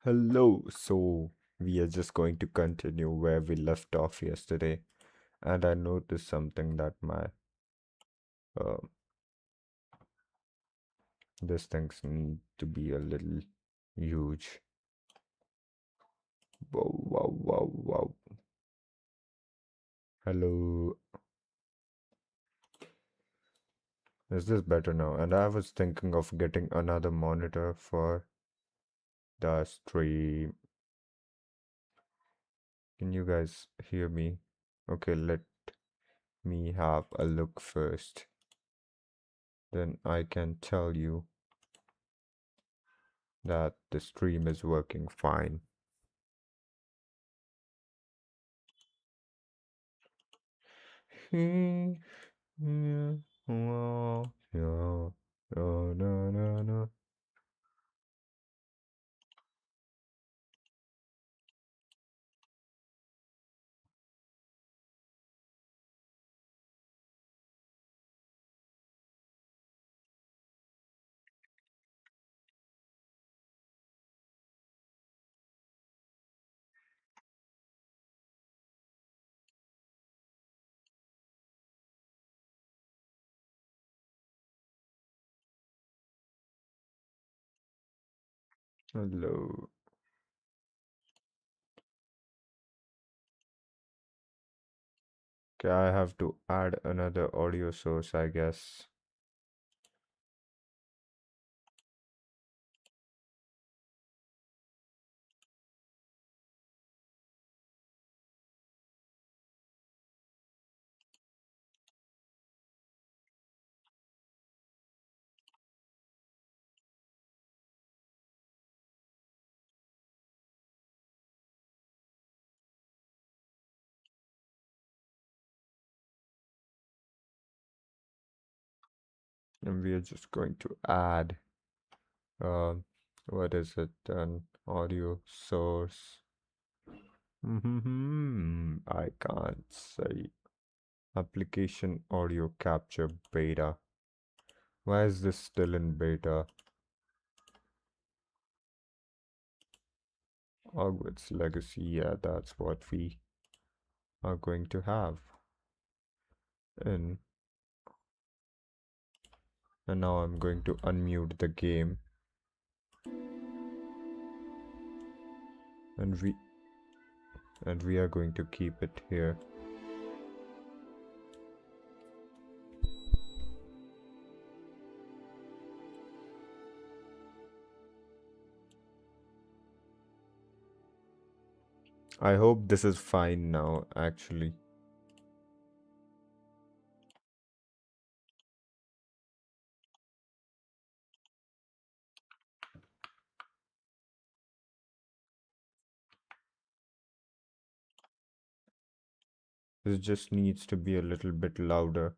Hello, so we are just going to continue where we left off yesterday, and I noticed something that my uh, this things need to be a little huge. Wow, wow, wow, wow. Hello, is this better now? And I was thinking of getting another monitor for the stream. Can you guys hear me? Okay, let me have a look first. Then I can tell you that the stream is working fine. Yeah, oh, yeah, oh, no, no, no. Hello. Okay, I have to add another audio source, I guess. And we are just going to add, uh, what is it, an audio source. I can't say. Application audio capture beta. Why is this still in beta? Hogwarts Legacy, yeah, that's what we are going to have. And now I'm going to unmute the game, and we are going to keep it here. I hope this is fine now, actually. This just needs to be a little bit louder.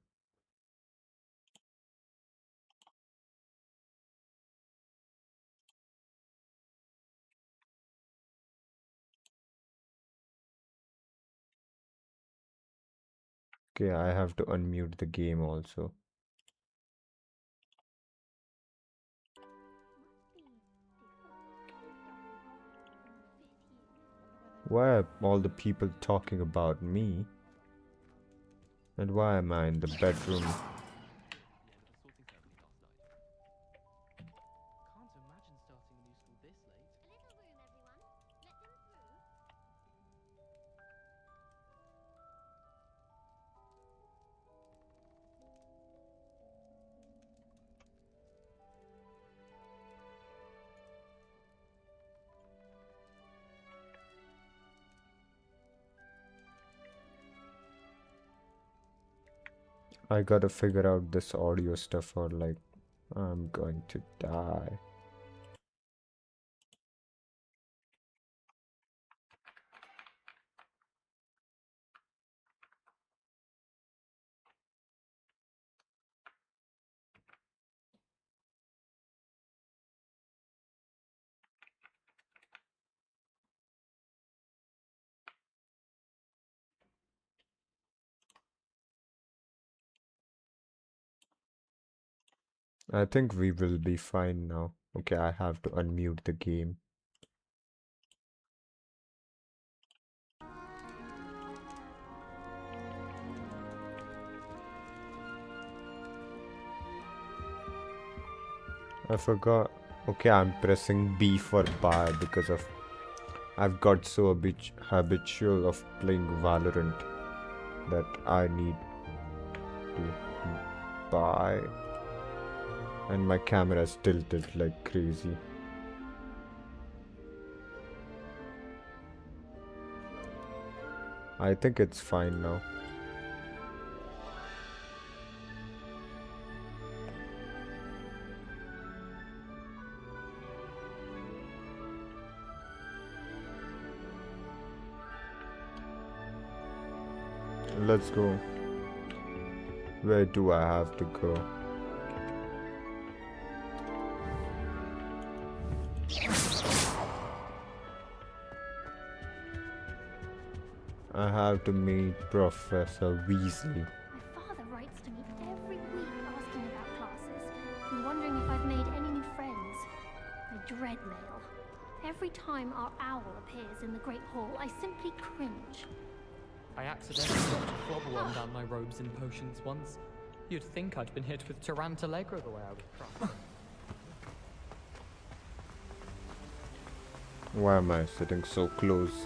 Okay, I have to unmute the game also. Why are all the people talking about me? And why am I in the bedroom? I gotta figure out this audio stuff or like I'm going to die. I think we will be fine now. Okay, I have to unmute the game. I forgot. Okay, I'm pressing B for buy because of I've got so habitual of playing Valorant that I need to buy, and my camera is tilted like crazy. I think it's fine now. Let's go. Where do I have to go? I have to meet Professor Weasley. My father writes to me every week asking about classes and wondering if I've made any new friends. I dread mail. Every time our owl appears in the Great Hall, I simply cringe. I accidentally dropped a flobberworm down my robes and potions once. You'd think I'd been hit with Tarantallegra the way I was crying. Why am I sitting so close?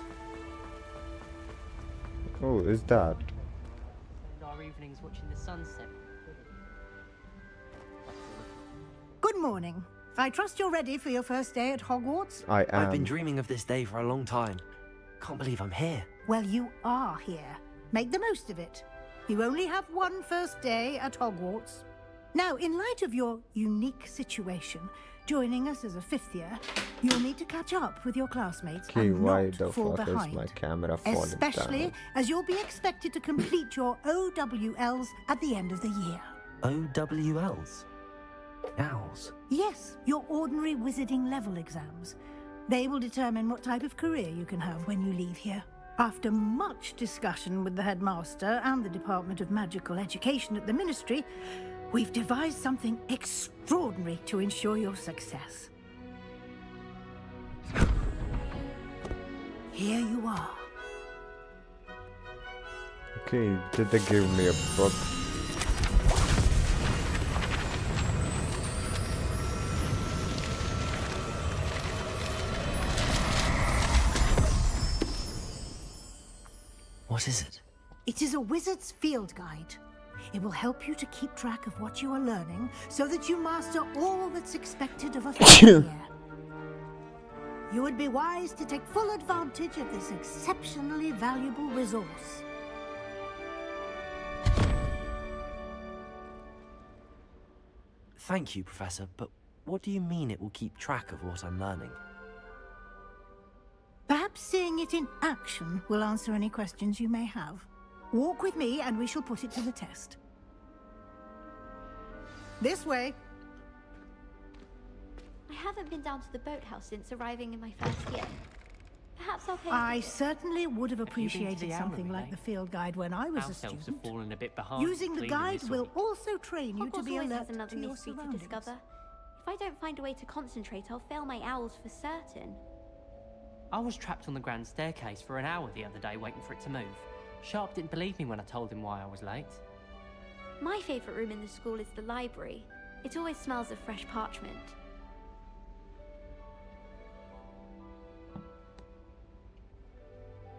Oh, is that? Spend our evenings watching the sunset. Good morning. I trust you're ready for your first day at Hogwarts? I am. I've been dreaming of this day for a long time. Can't believe I'm here. Well, you are here. Make the most of it. You only have one first day at Hogwarts. Now, in light of your unique situation, joining us as a fifth year, you'll need to catch up with your classmates Okay, and why not the fall fuck behind. is my camera falling Especially down? as you'll be expected to complete your OWLs at the end of the year. OWLs? Owls? Yes, your ordinary wizarding level exams. They will determine what type of career you can have when you leave here. After much discussion with the headmaster and the Department of Magical Education at the Ministry, we've devised something extraordinary to ensure your success. Here you are. Okay, did they give me a book? What is it? It is a wizard's field guide. It will help you to keep track of what you are learning so that you master all that's expected of a first year. You would be wise to take full advantage of this exceptionally valuable resource. Thank you, Professor, but what do you mean it will keep track of what I'm learning? Perhaps seeing it in action will answer any questions you may have. Walk with me and we shall put it to the test. This way. I haven't been down to the boathouse since arriving in my first year. Perhaps I'll pay. I certainly would have Have you been to appreciated the something Owlery, like eh? the field guide when I was a House elves have student. fallen a bit behind. Using the cleaning guide this will week. also train you to Hogwarts be always alert has another to your mystery to surroundings. discover. If I don't find a way to concentrate, I'll fail my owls for certain. I was trapped on the grand staircase for an hour the other day waiting for it to move. Sharp didn't believe me when I told him why I was late. My favourite room in the school is the library. It always smells of fresh parchment.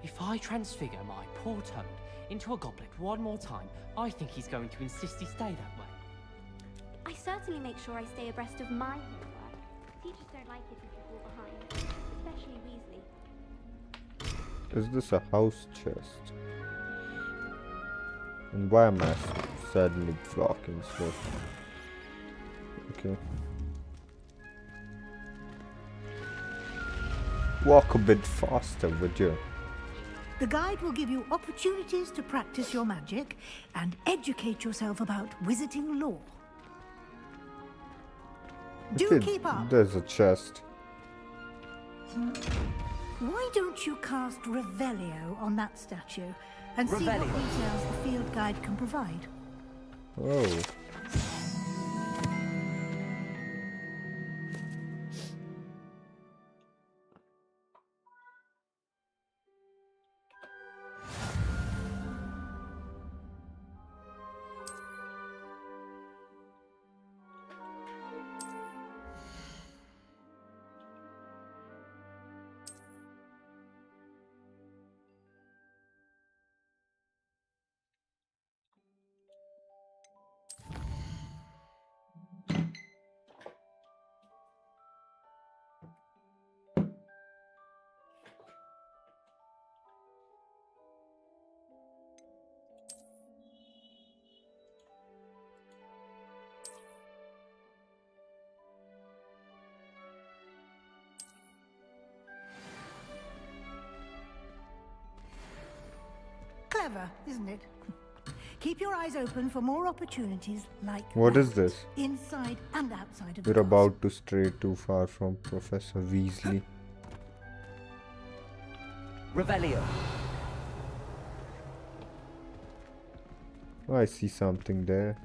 If I transfigure my poor Toad into a goblet one more time, I think he's going to insist he stay that way. I certainly make sure I stay abreast of my homework. Teachers don't like it if you fall behind, especially Weasley. Is this a house chest? And why am I suddenly blocking stuff? Okay. Walk a bit faster, would you? The guide will give you opportunities to practice your magic and educate yourself about wizarding lore. Do Okay, keep up. there's a chest. Why don't you cast Revelio on that statue and see what Revelio? details the field guide can provide? Oh. Clever, isn't it? Keep your eyes open for more opportunities like What that, is this? inside and outside of the We're castle. about to stray too far from Professor Weasley. Revelio. Oh, I see something there.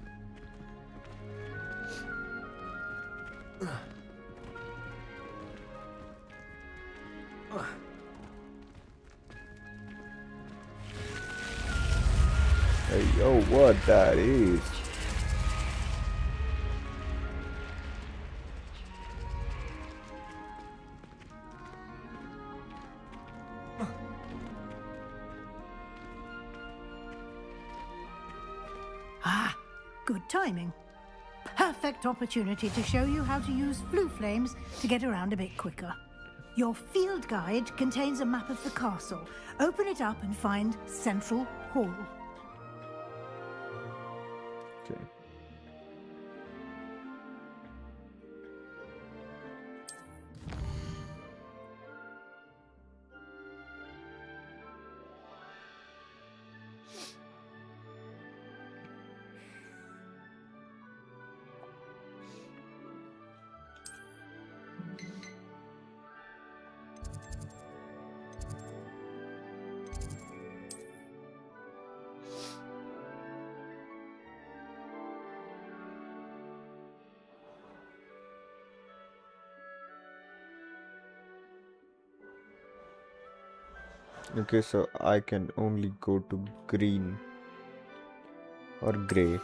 Hey, yo, what that is? Ah, good timing. Perfect opportunity to show you how to use flue flames to get around a bit quicker. Your field guide contains a map of the castle. Open it up and find Central Hall. Okay. Okay, so I can only go to green or grey.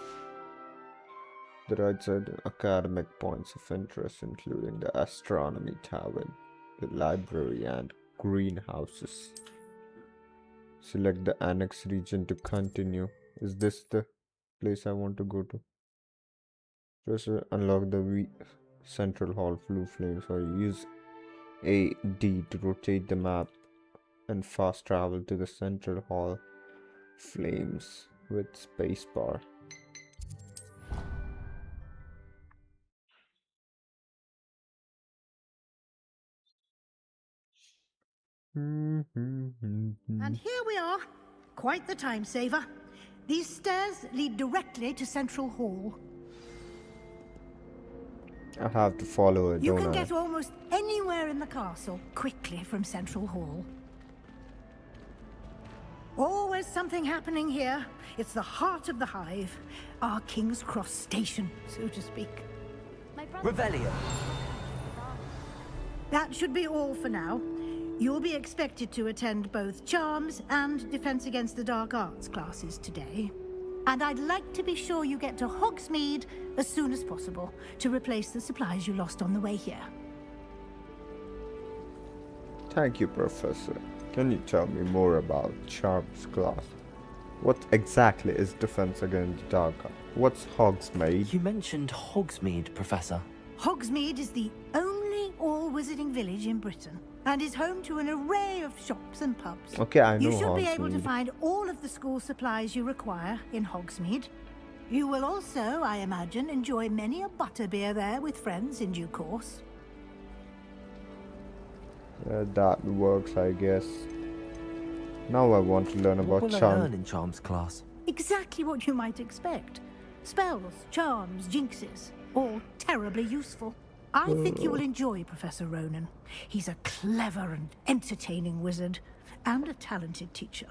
The right side academic points of interest, including the astronomy tavern, the library, and greenhouses. Select the annex region to continue. Is this the place I want to go to? Just unlock the Central Hall flue flames, or use A D to rotate the map and fast travel to the Central Hall flames with spacebar. And here we are. Quite the time saver. These stairs lead directly to Central Hall. I have to follow it, You don't can I? get almost anywhere in the castle quickly from Central Hall. Always something happening here. It's the heart of the hive. Our King's Cross station, so to speak. My brother. Revelio. That should be all for now. You'll be expected to attend both Charms and Defense Against the Dark Arts classes today. And I'd like to be sure you get to Hogsmeade as soon as possible to replace the supplies you lost on the way here. Thank you, Professor. Can you tell me more about Charms class? What exactly is Defense Against the Dark Arts? What's Hogsmeade? You mentioned Hogsmeade, Professor. Hogsmeade is the only all-wizarding village in Britain and is home to an array of shops and pubs. Okay, I know You should be able to Hogsmeade. find all of the school supplies you require in Hogsmeade. You will also, I imagine, enjoy many a butterbeer there with friends in due course. That works, I guess. Now I want to learn What about will I Charms. learn in Charms class? Exactly what you might expect. Spells, charms, jinxes, all terribly useful. I think you will enjoy Professor Ronan. He's a clever and entertaining wizard, and a talented teacher.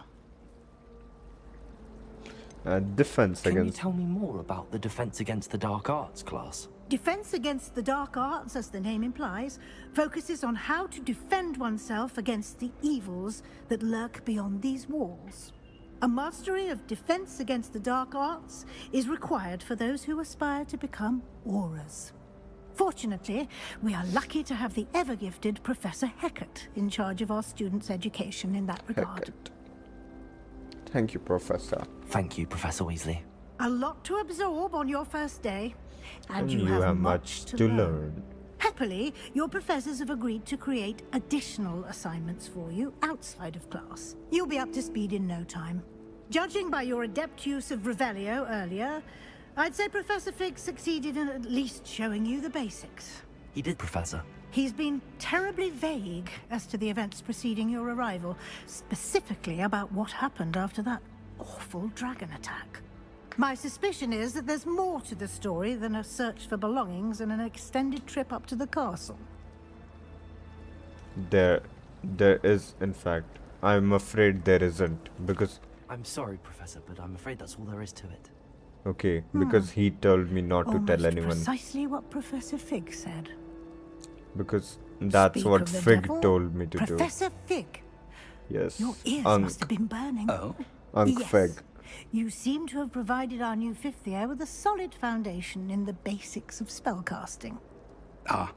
Defense Can you Against... tell me more about the Defense Against the Dark Arts class? Defense Against the Dark Arts, as the name implies, focuses on how to defend oneself against the evils that lurk beyond these walls. A mastery of Defense Against the Dark Arts is required for those who aspire to become auras. Fortunately, we are lucky to have the ever-gifted Professor Hecat in charge of our students' education in that regard. Hecat. Thank you, Professor. Thank you, Professor Weasley. A lot to absorb on your first day, and you You have much to learn. Happily, your professors have agreed to create additional assignments for you outside of class. You'll be up to speed in no time. Judging by your adept use of Revelio earlier, I'd say Professor Fig succeeded in at least showing you the basics. He did, Professor. He's been terribly vague as to the events preceding your arrival, specifically about what happened after that awful dragon attack. My suspicion is that there's more to the story than a search for belongings and an extended trip up to the castle. There is, in fact. I'm afraid there isn't, because... I'm sorry, Professor, but I'm afraid that's all there is to it. Okay, because he told me not to tell Almost anyone. precisely what Professor Fig said. Because that's Speak what of the Fig devil, told me to do. Professor Fig, Yes. your ears Unk. must have been burning. Oh? Unk Yes. Fig. You seem to have provided our new fifth year with a solid foundation in the basics of spellcasting. Ah,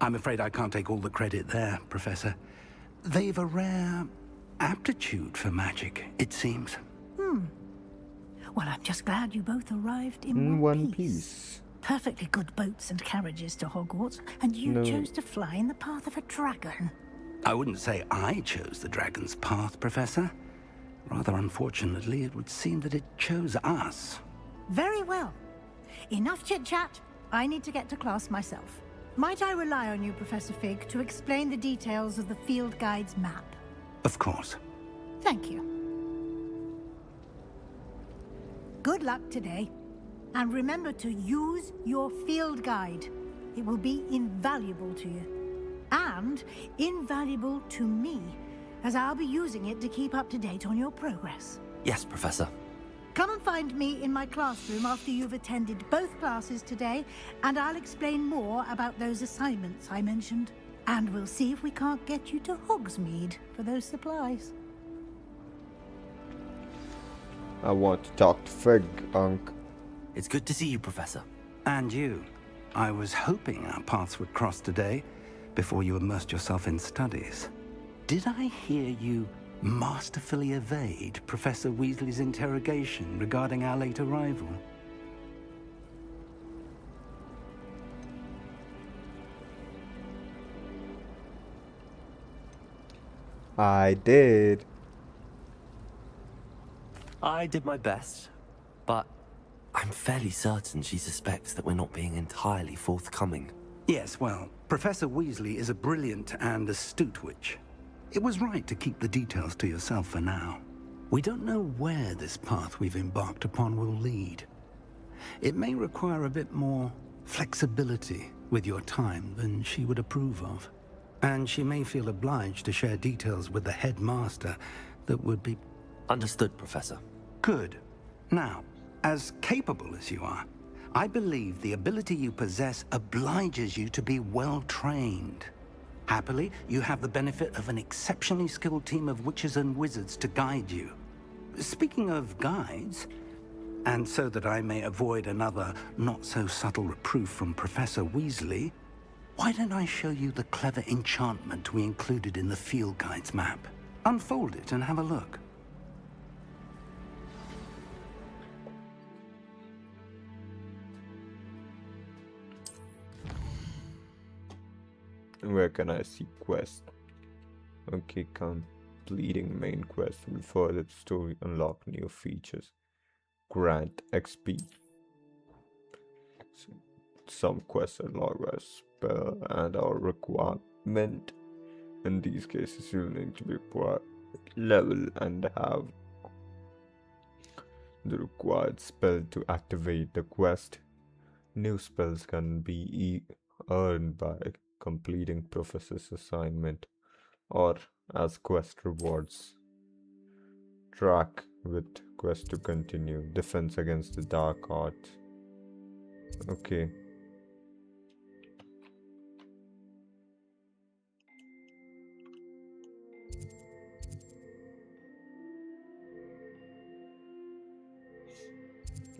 I'm afraid I can't take all the credit there, Professor. They've a rare aptitude for magic, it seems. Well, I'm just glad you both arrived in One Piece. Perfectly good boats and carriages to Hogwarts, and you No. chose to fly in the path of a dragon. I wouldn't say I chose the dragon's path, Professor. Rather unfortunately, it would seem that it chose us. Very well. Enough chit-chat. I need to get to class myself. Might I rely on you, Professor Fig, to explain the details of the field guide's map? Of course. Thank you. Good luck today. And remember to use your field guide. It will be invaluable to you. And invaluable to me, as I'll be using it to keep up to date on your progress. Yes, Professor. Come and find me in my classroom after you've attended both classes today, and I'll explain more about those assignments I mentioned. And we'll see if we can't get you to Hogsmeade for those supplies. I want to talk to Fig, Unk. It's good to see you, Professor. And you. I was hoping our paths would cross today, before you immersed yourself in studies. Did I hear you masterfully evade Professor Weasley's interrogation regarding our late arrival? I did. I did my best, but I'm fairly certain she suspects that we're not being entirely forthcoming. Yes, well, Professor Weasley is a brilliant and astute witch. It was right to keep the details to yourself for now. We don't know where this path we've embarked upon will lead. It may require a bit more flexibility with your time than she would approve of. And she may feel obliged to share details with the headmaster that would be... Understood, Professor. Good. Now, as capable as you are, I believe the ability you possess obliges you to be well trained. Happily, you have the benefit of an exceptionally skilled team of witches and wizards to guide you. Speaking of guides, and so that I may avoid another not-so-subtle reproof from Professor Weasley, why don't I show you the clever enchantment we included in the field guide's map? Unfold it and have a look. Where can I see quest? Okay, completing main quest will further the story, unlock new features, grant XP. So, some quests unlock a spell and or requirement. In these cases, you'll need to be level and have the required spell to activate the quest. New spells can be earned by completing Professor's assignment or as quest rewards. Track with quest to continue. Defense against the dark arts. Okay.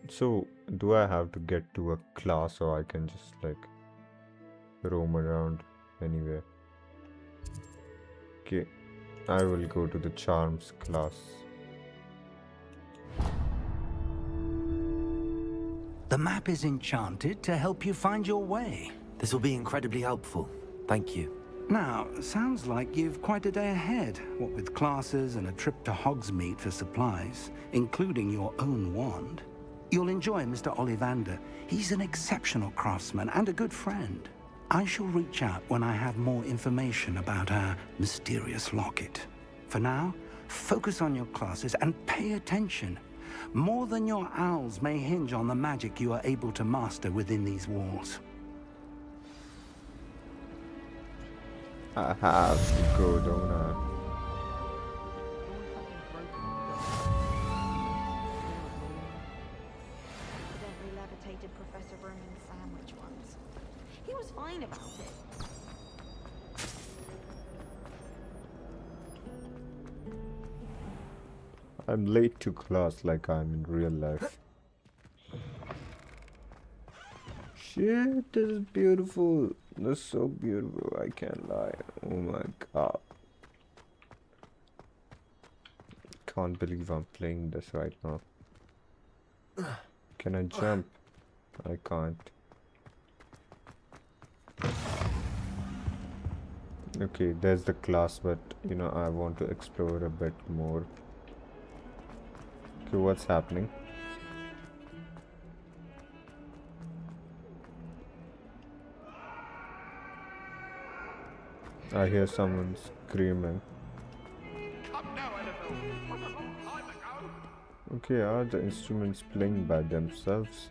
So, do I have to get to a class or I can just like roam around anywhere? Okay, I will go to the charms class. The map is enchanted to help you find your way. This will be incredibly helpful. Thank you. Now, sounds like you've quite a day ahead, what with classes and a trip to Hogsmeade for supplies, including your own wand. You'll enjoy Mr. Ollivander. He's an exceptional craftsman and a good friend. I shall reach out when I have more information about our mysterious locket. For now, focus on your classes and pay attention. More than your owls may hinge on the magic you are able to master within these walls. I have to go, don't I? Accidentally levitated Professor Roman's sandwich once. He was fine about it. I'm late to class like I'm in real life. Shit, this is beautiful. This is so beautiful, I can't lie. Oh my god. Can't believe I'm playing this right now. Can I jump? I can't. Okay, there's the class, but you know, I want to explore a bit more. Okay, what's happening? I hear someone screaming. Okay, are the instruments playing by themselves?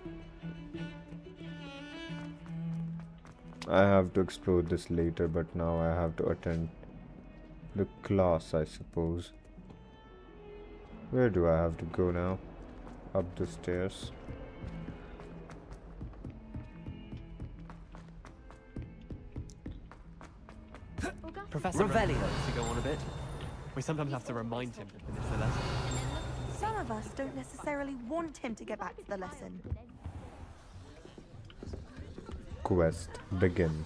I have to explore this later, but now I have to attend the class, I suppose. Where do I have to go now? Up the stairs. Professor Revelio. likes to go on a bit. We sometimes have to remind him to finish the lesson. Some of us don't necessarily want him to get back to the lesson. Quest begin.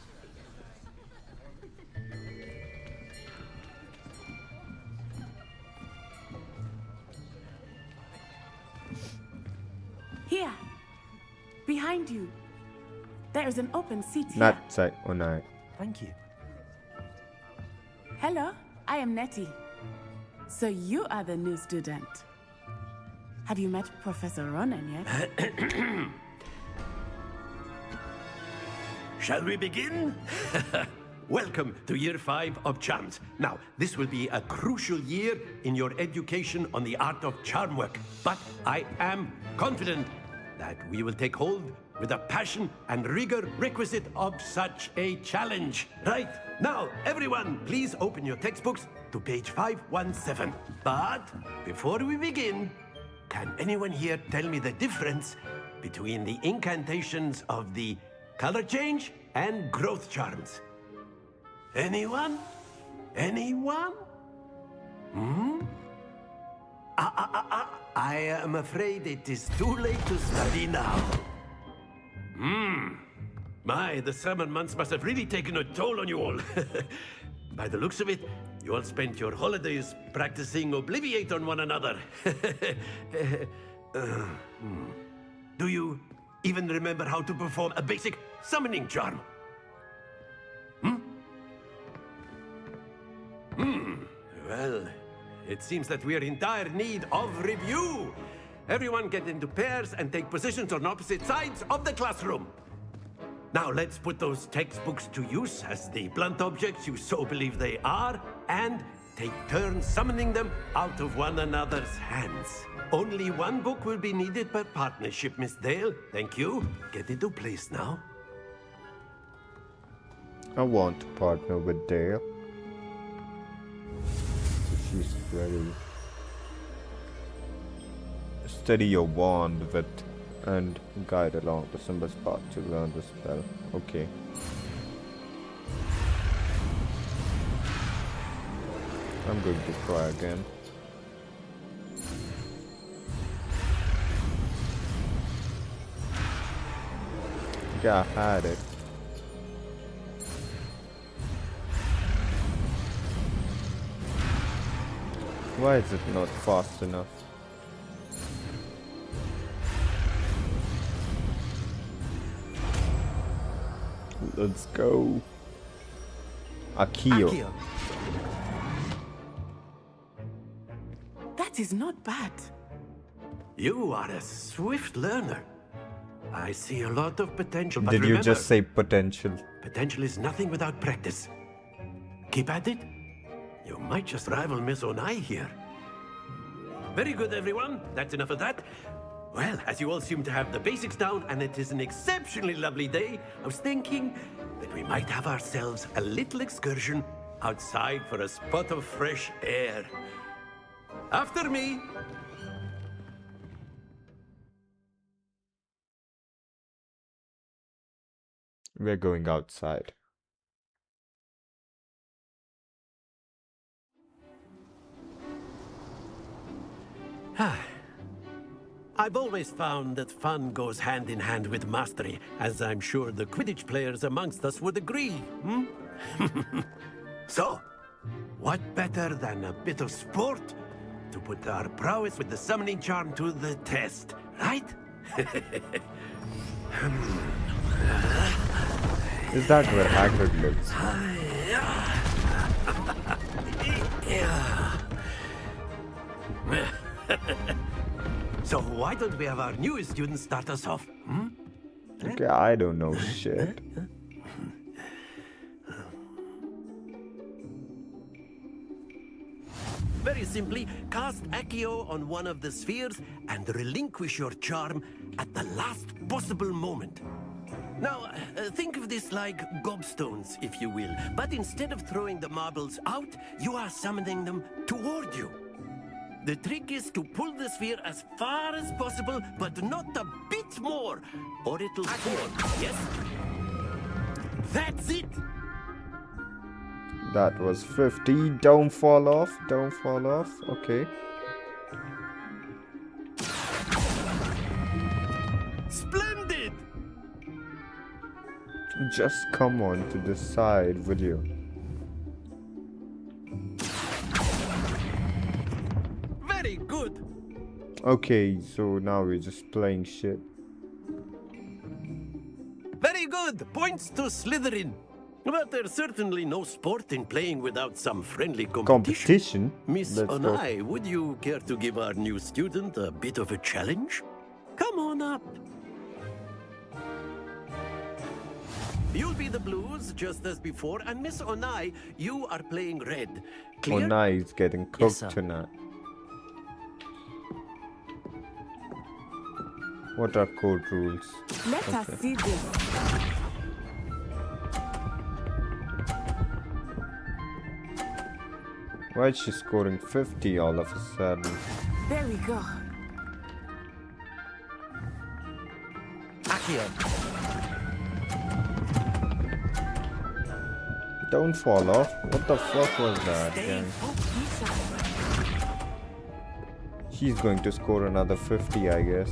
Here, behind you. There is an open seat here. Not side on I. Thank you. Hello, I am Nettie. So you are the new student. Have you met Professor Ronan yet? Shall we begin? Welcome to Year 5 of Charms. Now, this will be a crucial year in your education on the art of charm work. But I am confident that we will take hold with the passion and rigor requisite of such a challenge. Right, now, everyone, please open your textbooks to page 517. But before we begin, can anyone here tell me the difference between the incantations of the color change and growth charms? Anyone? Anyone? I am afraid it is too late to study now. My, the summer months must have really taken a toll on you all. By the looks of it, you all spent your holidays practicing Obliviate on one another. Do you even remember how to perform a basic summoning charm? Well, it seems that we are in dire need of review. Everyone get into pairs and take positions on opposite sides of the classroom. Now let's put those textbooks to use as the blunt objects you so believe they are, and take turns summoning them out of one another's hands. Only one book will be needed per partnership, Miss Dale. Thank you. Get into place now. I want to partner with Dale. She's ready. Steady your wand with and guide along the symbol's path to learn the spell. Okay. I'm going to try again. Yeah, I had it. Why is it not fast enough? Let's go. Akio. That is not bad. You are a swift learner. I see a lot of potential, but Did you remember, just say potential? potential is nothing without practice. Keep at it. You might just rival Miss Onai here. Very good, everyone. That's enough of that. Well, as you all seem to have the basics down, and it is an exceptionally lovely day, I was thinking that we might have ourselves a little excursion outside for a spot of fresh air. After me. We're going outside. I've always found that fun goes hand in hand with mastery, as I'm sure the Quidditch players amongst us would agree. So, what better than a bit of sport to put our prowess with the summoning charm to the test, right? Is that where Hagrid lives? So why don't we have our newest student start us off? Okay, I don't know shit. Very simply, cast Accio on one of the spheres and relinquish your charm at the last possible moment. Now, think of this like gobstones, if you will. But instead of throwing the marbles out, you are summoning them toward you. The trick is to pull the sphere as far as possible, but not a bit more, or it'll fall. Yes? That's it! That was 50. Don't fall off. Don't fall off. Okay. Splendid! Just come on to this side, would you? Very good! Okay, so now we're just playing shit. Very good! Points to Slytherin. But there's certainly no sport in playing without some friendly competition. Miss Let's go. Onai, would you care to give our new student a bit of a challenge? Come on up. You'll be the blues, just as before, and Miss Onai, you are playing red. Clear? Onai is getting cooked sir. tonight. What are code rules? Let us see this. Why is she scoring 50 all of a sudden? There we go. Accio. Don't fall off. What the fuck was that? Yeah. She's going to score another 50, I guess.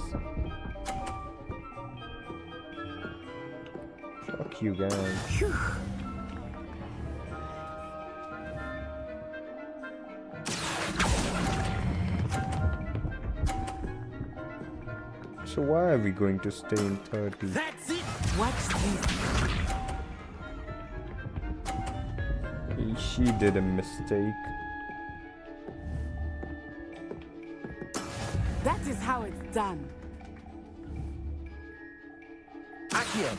Fuck you, gang. So why are we going to stay in 30? That's it! Watch this. She did a mistake. That is how it's done. Accio.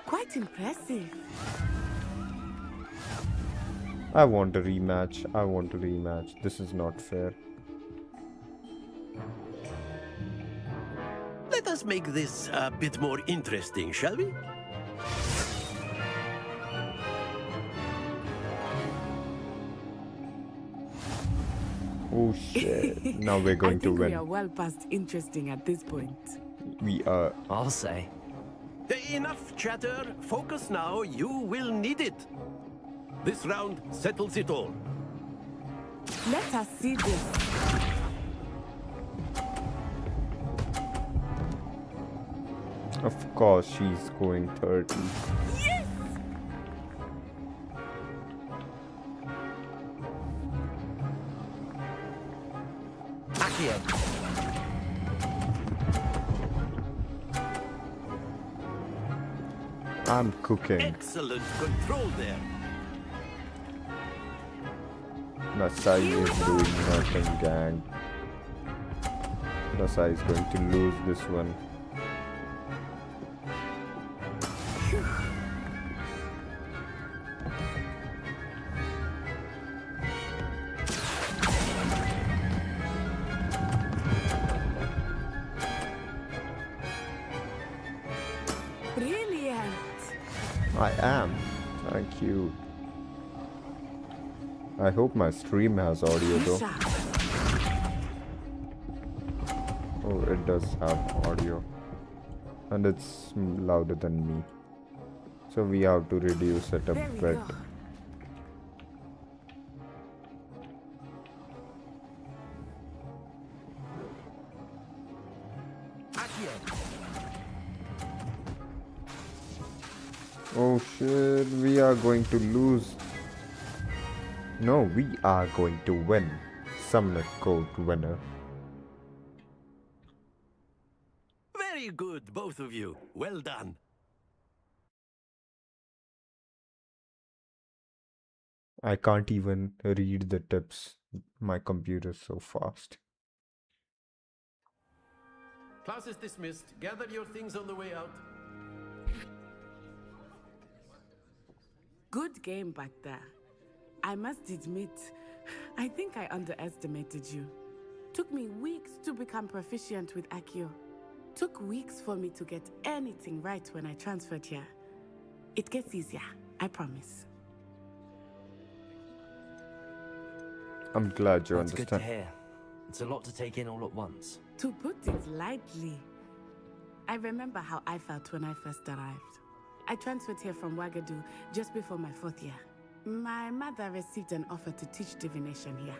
Quite impressive. I want a rematch. I want a rematch. This is not fair. Let us make this a bit more interesting, shall we? Oh shit. Now we're going I to think we win. are well past interesting at this point. We are. I'll say. Enough chatter. Focus now. You will need it. This round settles it all. Let us see this. Of course, she's scoring 30. Yes! Accio. I'm cooking. Excellent control there. Nasai is doing nothing, gang. Nasai is going to lose this one. Brilliant! I am. Thank you. I hope my stream has audio though. Oh, it does have audio. And it's louder than me. So we have to reduce it a bit. Oh shit, we are going to lose. No, we are going to win. Summoner Code winner. Very good, both of you. Well done. I can't even read the tips. My computer's so fast. Class is dismissed. Gather your things on the way out. Good game back there. I must admit, I think I underestimated you. Took me weeks to become proficient with Accio. Took weeks for me to get anything right when I transferred here. It gets easier, I promise. I'm glad you That's good to understand. hear. It's a lot to take in all at once. To put it lightly, I remember how I felt when I first arrived. I transferred here from Wagadu just before my 4th year. My mother received an offer to teach divination here.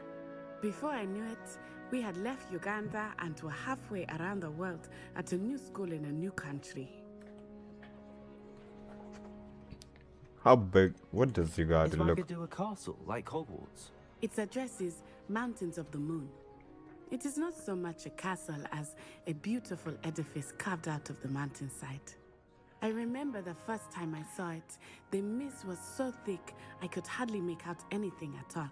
Before I knew it, we had left Uganda and were halfway around the world at a new school in a new country. How big? What does Uganda Is look? Wagadu a castle, like Hogwarts? Its address is Mountains of the Moon. It is not so much a castle as a beautiful edifice carved out of the mountainside. I remember the first time I saw it, the mist was so thick I could hardly make out anything at all.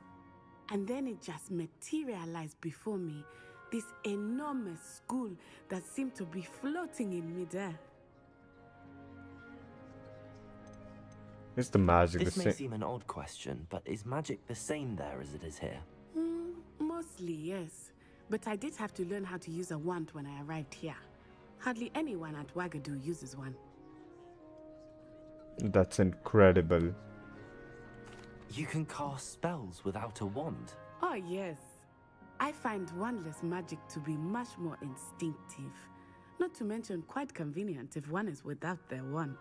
And then it just materialized before me, this enormous school that seemed to be floating in midair. Is the magic This the may same? seem an odd question, but is magic the same there as it is here? Mostly, yes. But I did have to learn how to use a wand when I arrived here. Hardly anyone at Wagadu uses one. That's incredible. You can cast spells without a wand. Oh, yes. I find wandless magic to be much more instinctive. Not to mention quite convenient if one is without their wand.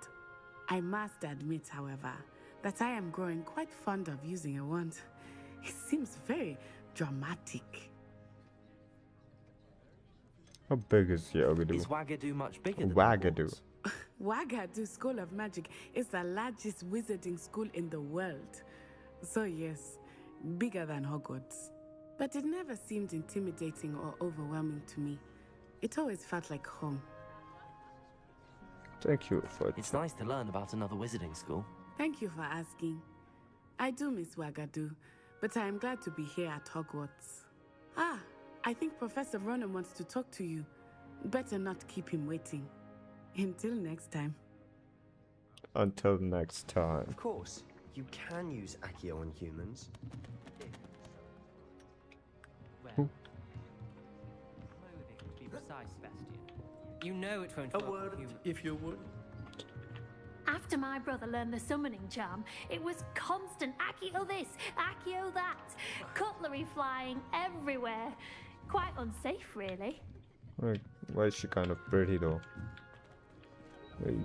I must admit, however, that I am growing quite fond of using a wand. It seems very dramatic. How big is Wagadu? Is Wagadu much bigger than Wagadu. Hogwarts? Wagadu School of Magic is the largest wizarding school in the world. So yes, bigger than Hogwarts. But it never seemed intimidating or overwhelming to me. It always felt like home. Thank you for it. It's nice to learn about another wizarding school. Thank you for asking. I do miss Wagadu, but I am glad to be here at Hogwarts. Ah, I think Professor Ronan wants to talk to you. Better not keep him waiting. Until next time. Until next time. Of course, you can use Accio on humans. Well, clothing to be precise, Sebastian. You know it won't A work on word, humans. if you would. After my brother learned the summoning charm, it was constant Accio this, Accio that. Cutlery flying everywhere. Quite unsafe, really. Like, why is she kind of pretty though? Wait.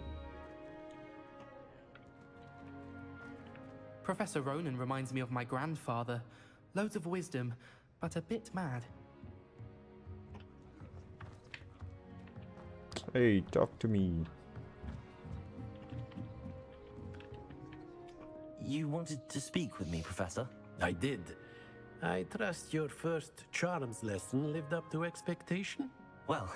Professor Ronan reminds me of my grandfather. Loads of wisdom, but a bit mad. Hey, talk to me. You wanted to speak with me, Professor? I did. I trust your first charms lesson lived up to expectation? Well,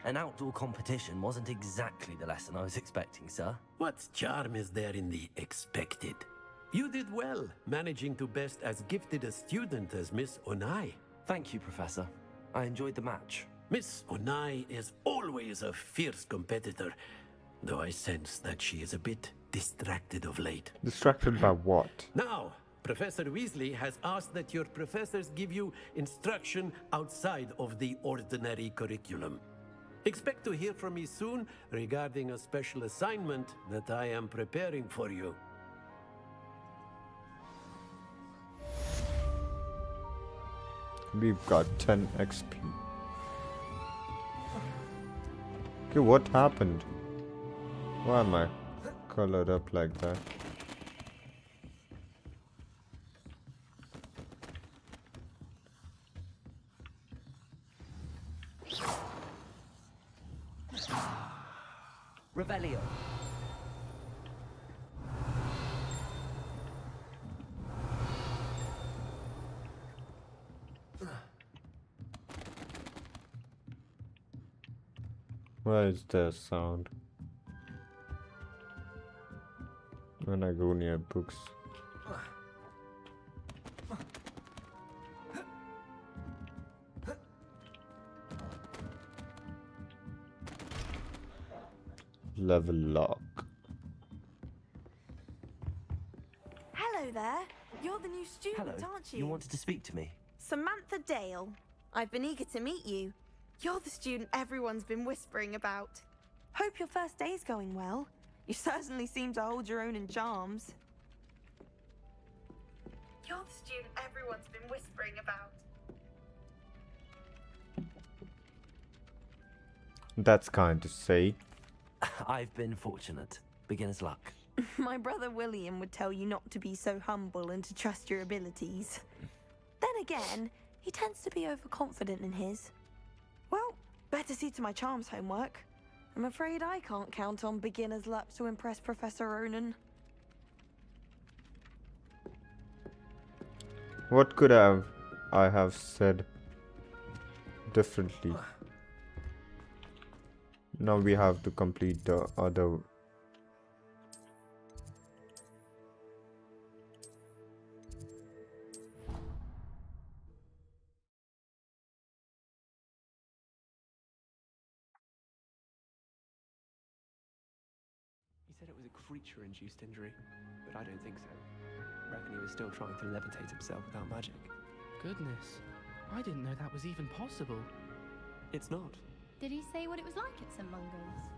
an outdoor competition wasn't exactly the lesson I was expecting, sir. What charm is there in the expected? You did well, managing to best as gifted a student as Miss Onai. Thank you, Professor. I enjoyed the match. Miss Onai is always a fierce competitor, though I sense that she is a bit distracted of late. Distracted by what? Now, Professor Weasley has asked that your professors give you instruction outside of the ordinary curriculum. Expect to hear from me soon regarding a special assignment that I am preparing for you. We've got 10 XP. Okay, what happened? Why am I colored up like that? Revelio. Where is the sound? When I go near books. Level lock. Hello there. You're the new student, Hello. aren't you? You wanted to speak to me? Samantha Dale. I've been eager to meet you. You're the student everyone's been whispering about. Hope your first day's going well. You certainly seem to hold your own in charms. You're the student everyone's been whispering about. That's kind to say. I've been fortunate. Beginner's luck. My brother William would tell you not to be so humble and to trust your abilities. Then again, he tends to be overconfident in his. Well, better see to my charms homework. I'm afraid I can't count on beginner's luck to impress Professor Ronan. What could I have said differently? Now we have to complete the other. He said it was a creature-induced injury, but I don't think so. Reckon he was still trying to levitate himself without magic. Goodness, I didn't know that was even possible. It's not. Did he say what it was like at St. Mungo's?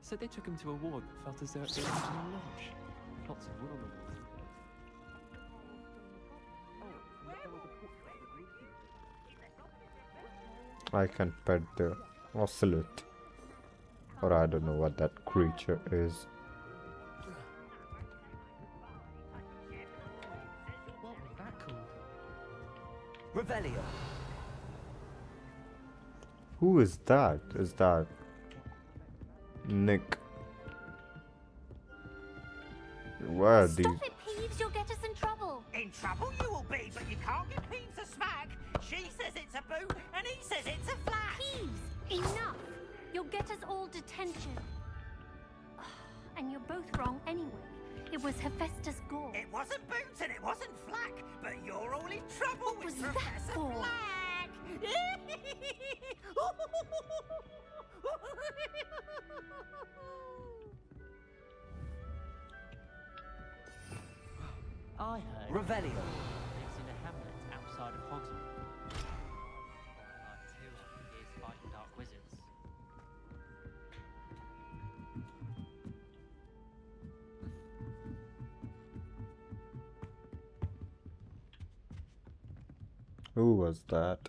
So they took him to a ward that felt as though it belonged to a lodge. Lots of women. I can pet the ocelot. Or I don't know what that creature is. What was that called? Revelio. Who is that? Is that Nick? Where are these? Stop it, Peeves! You'll get us in trouble! In trouble you will be, but you can't give Peeves a smack. She says it's a boo, and he says it's a flat. Peeves! Enough! You'll get us all detention. And you're both wrong anyway. It was Hephaestus Gore. It wasn't boots and it wasn't flack, but you're all in trouble What with was that Professor for? Flack. I heard Revelio. lives in a hamlet outside of Hogsmeade. Like two years fighting dark wizards. Who was that?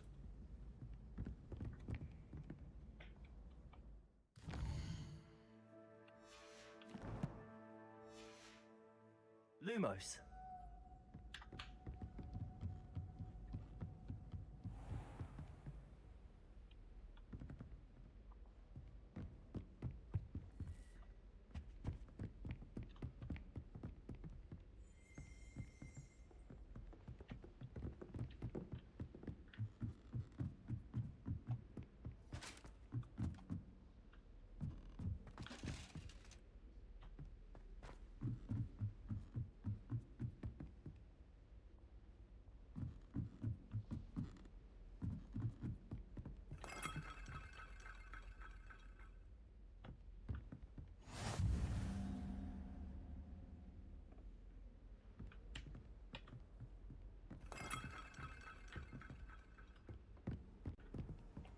Lumos.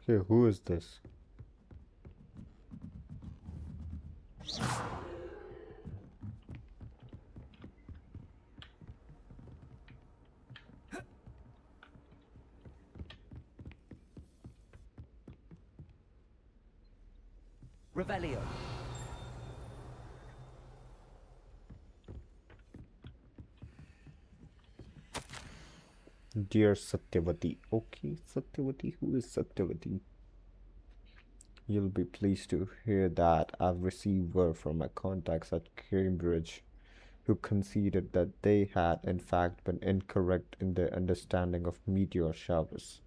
Okay, who is this? Revelio. Dear Satyavati. Okay, Satyavati. Who is Satyavati? You'll be pleased to hear that I've received word from my contacts at Cambridge, who conceded that they had in fact been incorrect in their understanding of meteor showers.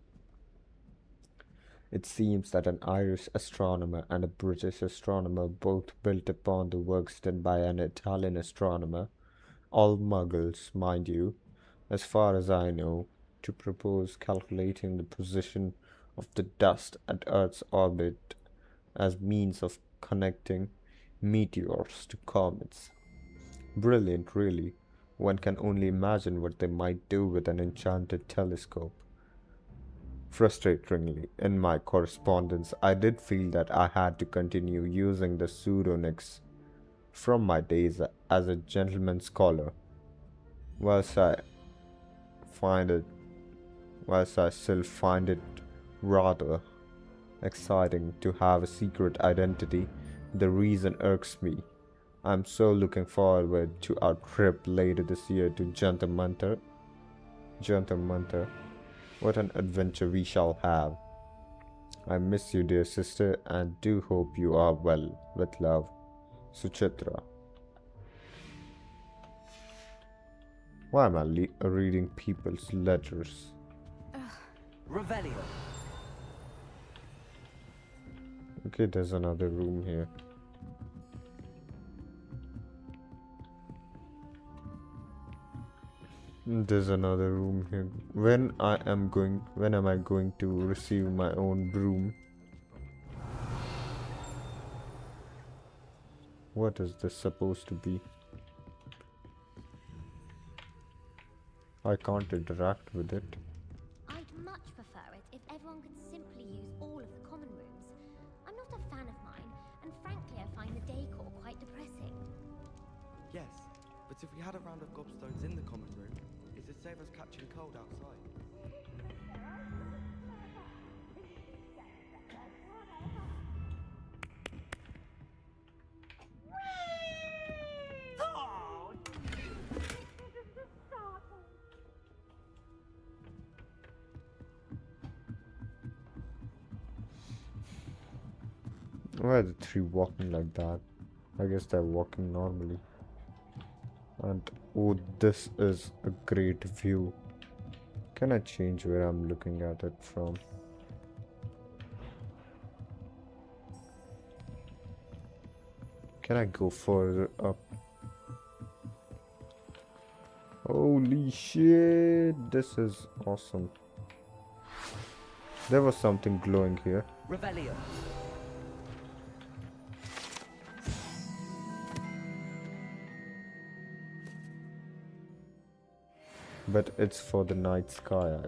It seems that an Irish astronomer and a British astronomer both built upon the works done by an Italian astronomer, all muggles, mind you, as far as I know, to propose calculating the position of the dust at Earth's orbit as means of connecting meteors to comets. Brilliant, really. One can only imagine what they might do with an enchanted telescope. Frustratingly, in my correspondence, I did feel that I had to continue using the pseudonyms from my days as a gentleman scholar. Whilst I still find it rather exciting to have a secret identity, the reason irks me. I'm so looking forward to our trip later this year to Jantar Mantar. Jantar Mantar. What an adventure we shall have. I miss you, dear sister, and do hope you are well. With love, Suchitra. Why am I reading people's letters? Revelio. Okay, there's another room here. There's another room here. When am I going to receive my own broom? What is this supposed to be? I can't interact with it. I'd much prefer it if everyone could simply use all of the common rooms. I'm not a fan of mine, and frankly I find the decor quite depressing. Yes, but if we had a round of gobstones in the common room, it'd save us catching cold outside. Why are the three walking like that? I guess they're walking normally. And oh, this is a great view. Can I change where I'm looking at it from? Can I go further up? Holy shit, this is awesome. There was something glowing here. Revelio. But it's for the night sky.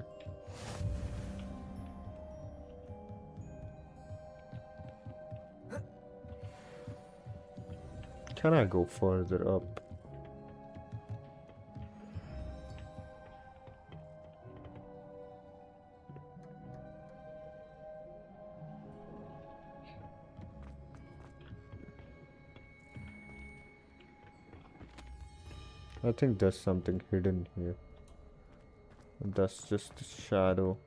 Can I go further up? I think there's something hidden here. That's just a shadow.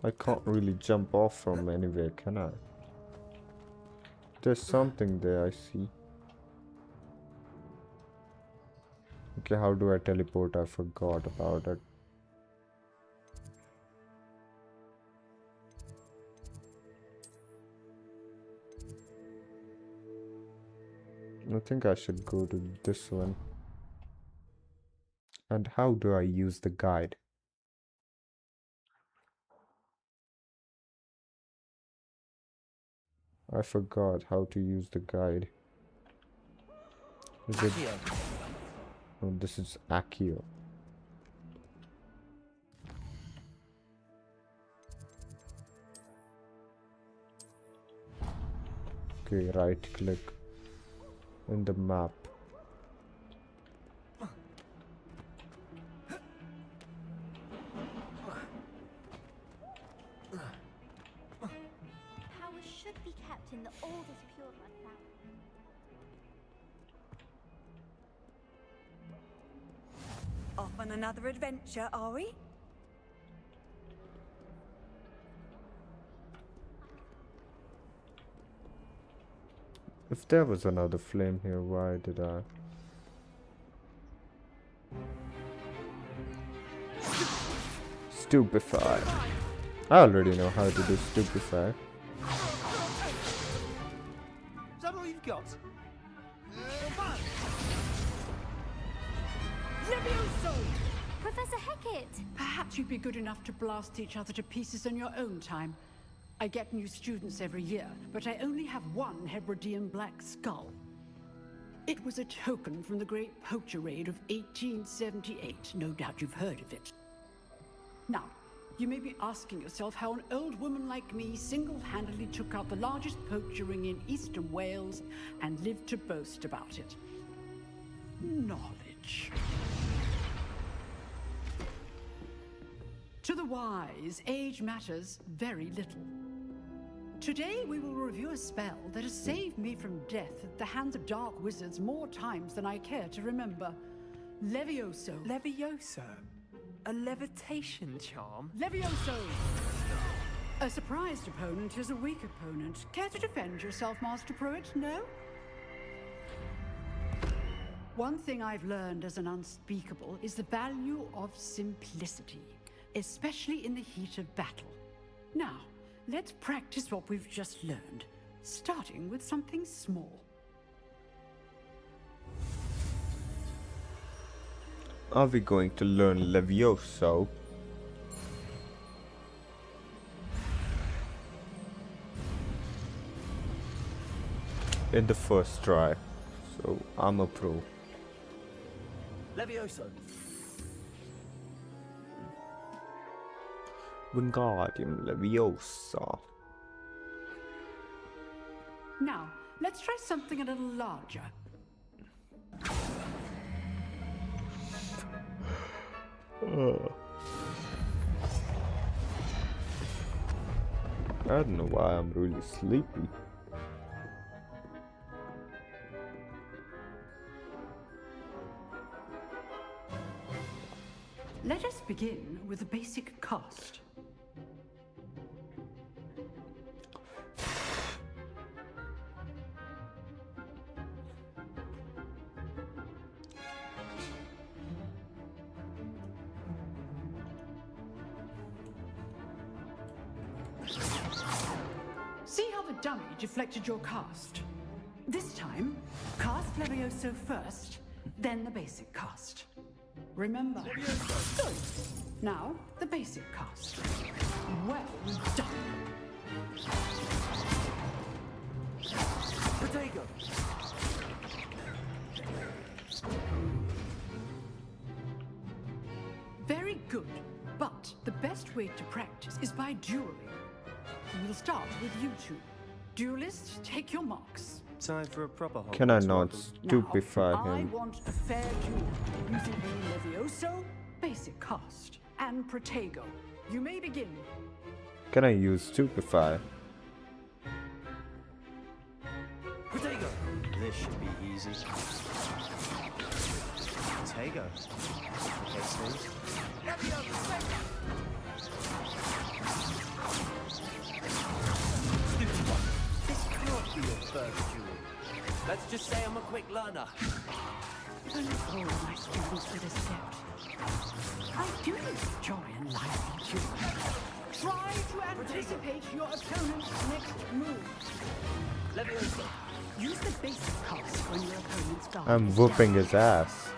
I can't really jump off from anywhere, can I? There's something there, I see. Okay, how do I teleport? I forgot about it. I think I should go to this one. And how do I use the guide? I forgot how to use the guide. Is it? Oh, this is Accio. Okay, right click in the map. How the oldest pureblood flower. Off on another adventure, are we? If there was another flame here, why did I? Stupefy. I already know how to do stupefy. Is that all you've got? Levioso! Professor Hecat! Perhaps you'd be good enough to blast each other to pieces in your own time. I get new students every year, but I only have one Hebridean black skull. It was a token from the Great Poacher Raid of 1878. No doubt you've heard of it. Now, you may be asking yourself how an old woman like me single-handedly took out the largest poacher ring in eastern Wales and lived to boast about it. Knowledge. To the wise, age matters very little. Today we will review a spell that has saved me from death at the hands of dark wizards more times than I care to remember. Levioso. Levioso? A levitation charm? Levioso! A surprised opponent is a weak opponent. Care to defend yourself, Master Pruitt? No? One thing I've learned as an unspeakable is the value of simplicity, especially in the heat of battle. Now, let's practice what we've just learned, starting with something small. Are we going to learn Levioso? In the first try, so I'm a pro. Levioso. Wingardium Leviosa. Now, let's try something a little larger. I don't know why I'm really sleepy. Let us begin with the basic cast. See how the dummy deflected your cast? This time, cast Levioso first, then the basic cast. Remember. Good. Now, the basic cast. Well done. Protego. Very good. But the best way to practice is by dueling. We'll start with you two. Duelists, take your marks. Time for a proper Hogwarts Can I not welcome. stupefy I him? want a fair duel using the Levioso, basic cast, and Protego. You may begin. Can I use stupefy? Protego. This should be easy. Protego. Okay, Steve. This can't be your first duel. Let's just say I'm a quick learner. If only all of my students would accept. I do enjoy a lively duel. Try to anticipate your opponent's next move. Levioso. Use the basic cast when your opponent's guard I'm is whooping down. his ass.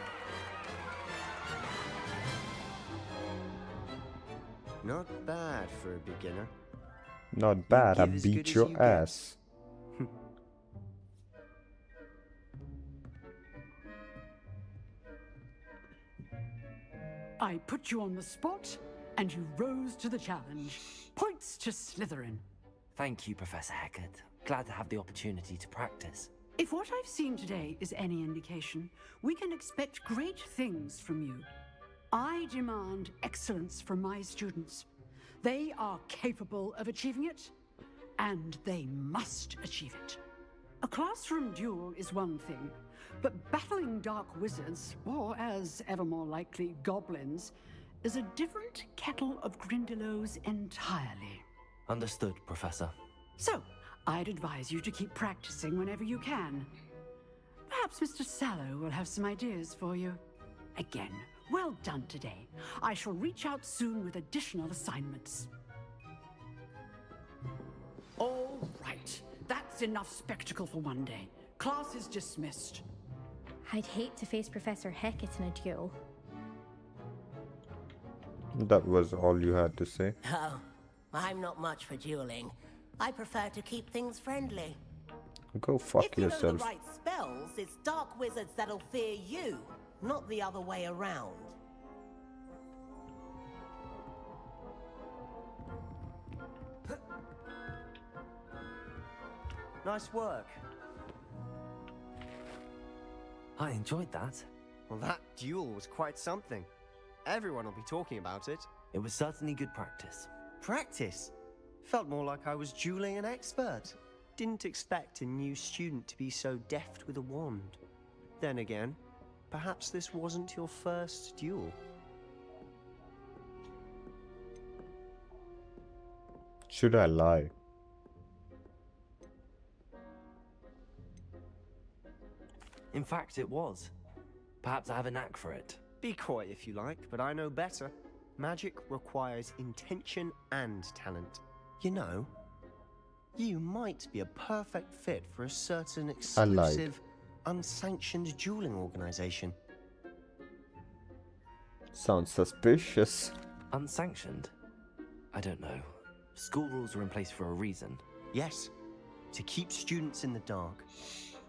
Not bad for a beginner. Not bad, I give as good beat as your you get. ass. I put you on the spot, and you rose to the challenge. Points to Slytherin. Thank you, Professor Hecat. Glad to have the opportunity to practice. If what I've seen today is any indication, we can expect great things from you. I demand excellence from my students. They are capable of achieving it. and they must achieve it. A classroom duel is one thing, but battling dark wizards, or as ever more likely, goblins, is a different kettle of Grindylows entirely. Understood, Professor. So, I'd advise you to keep practicing whenever you can. Perhaps Mr. Sallow will have some ideas for you. Again, well done today. I shall reach out soon with additional assignments. All right, that's enough spectacle for one day. Class is dismissed. I'd hate to face Professor Hecat in a duel. That was all you had to say? Oh, I'm not much for dueling. I prefer to keep things friendly. Go fuck If you know yourself. the right spells, it's dark wizards that'll fear you, not the other way around. Nice work. I enjoyed that. Well, that duel was quite something. Everyone will be talking about it. It was certainly good practice. Practice? Felt more like I was dueling an expert. Didn't expect a new student to be so deft with a wand. Then again, perhaps this wasn't your first duel. Should I lie? In fact, it was. Perhaps I have a knack for it. Be coy if you like, but I know better. Magic requires intention and talent. You know, you might be a perfect fit for a certain exclusive, unsanctioned dueling organization. Sounds suspicious. Unsanctioned? I don't know. School rules are in place for a reason. Yes, to keep students in the dark.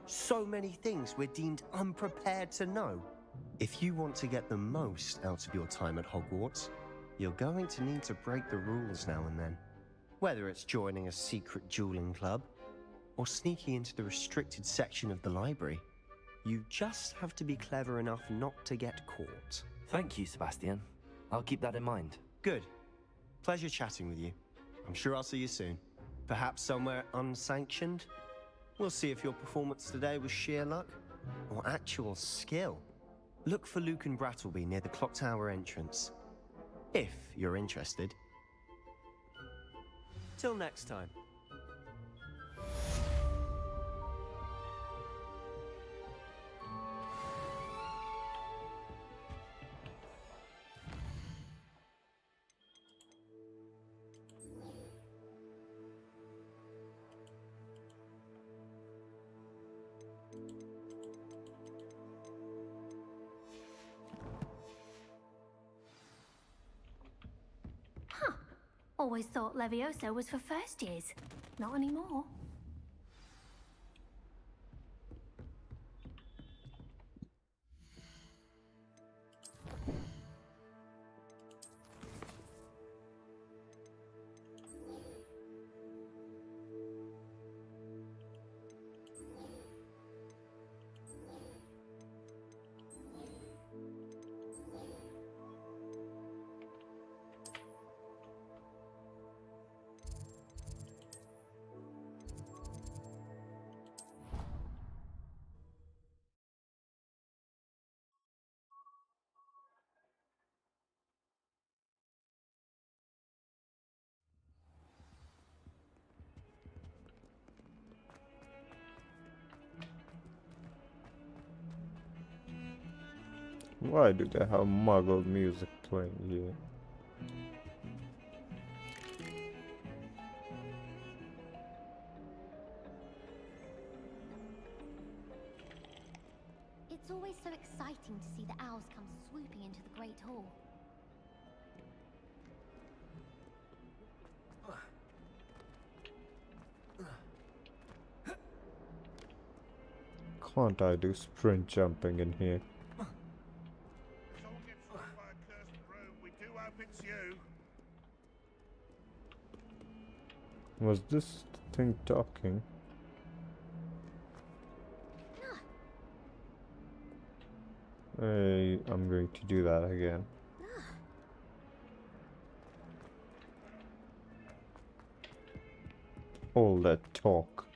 So many things we're deemed unprepared to know. If you want to get the most out of your time at Hogwarts, you're going to need to break the rules now and then. Whether it's joining a secret dueling club, or sneaking into the restricted section of the library, you just have to be clever enough not to get caught. Thank you, Sebastian. I'll keep that in mind. Good. Pleasure chatting with you. I'm sure I'll see you soon. Perhaps somewhere unsanctioned? We'll see if your performance today was sheer luck, or actual skill. Look for Luke and Brattleby near the clock tower entrance, if you're interested. Till next time. Always thought Leviosa was for first years. Not anymore. Why do they have muggle music playing here? It's always so exciting to see the owls come swooping into the Great Hall. Can't I do sprint jumping in here? Was this thing talking? I'm going to do that again. all that talk.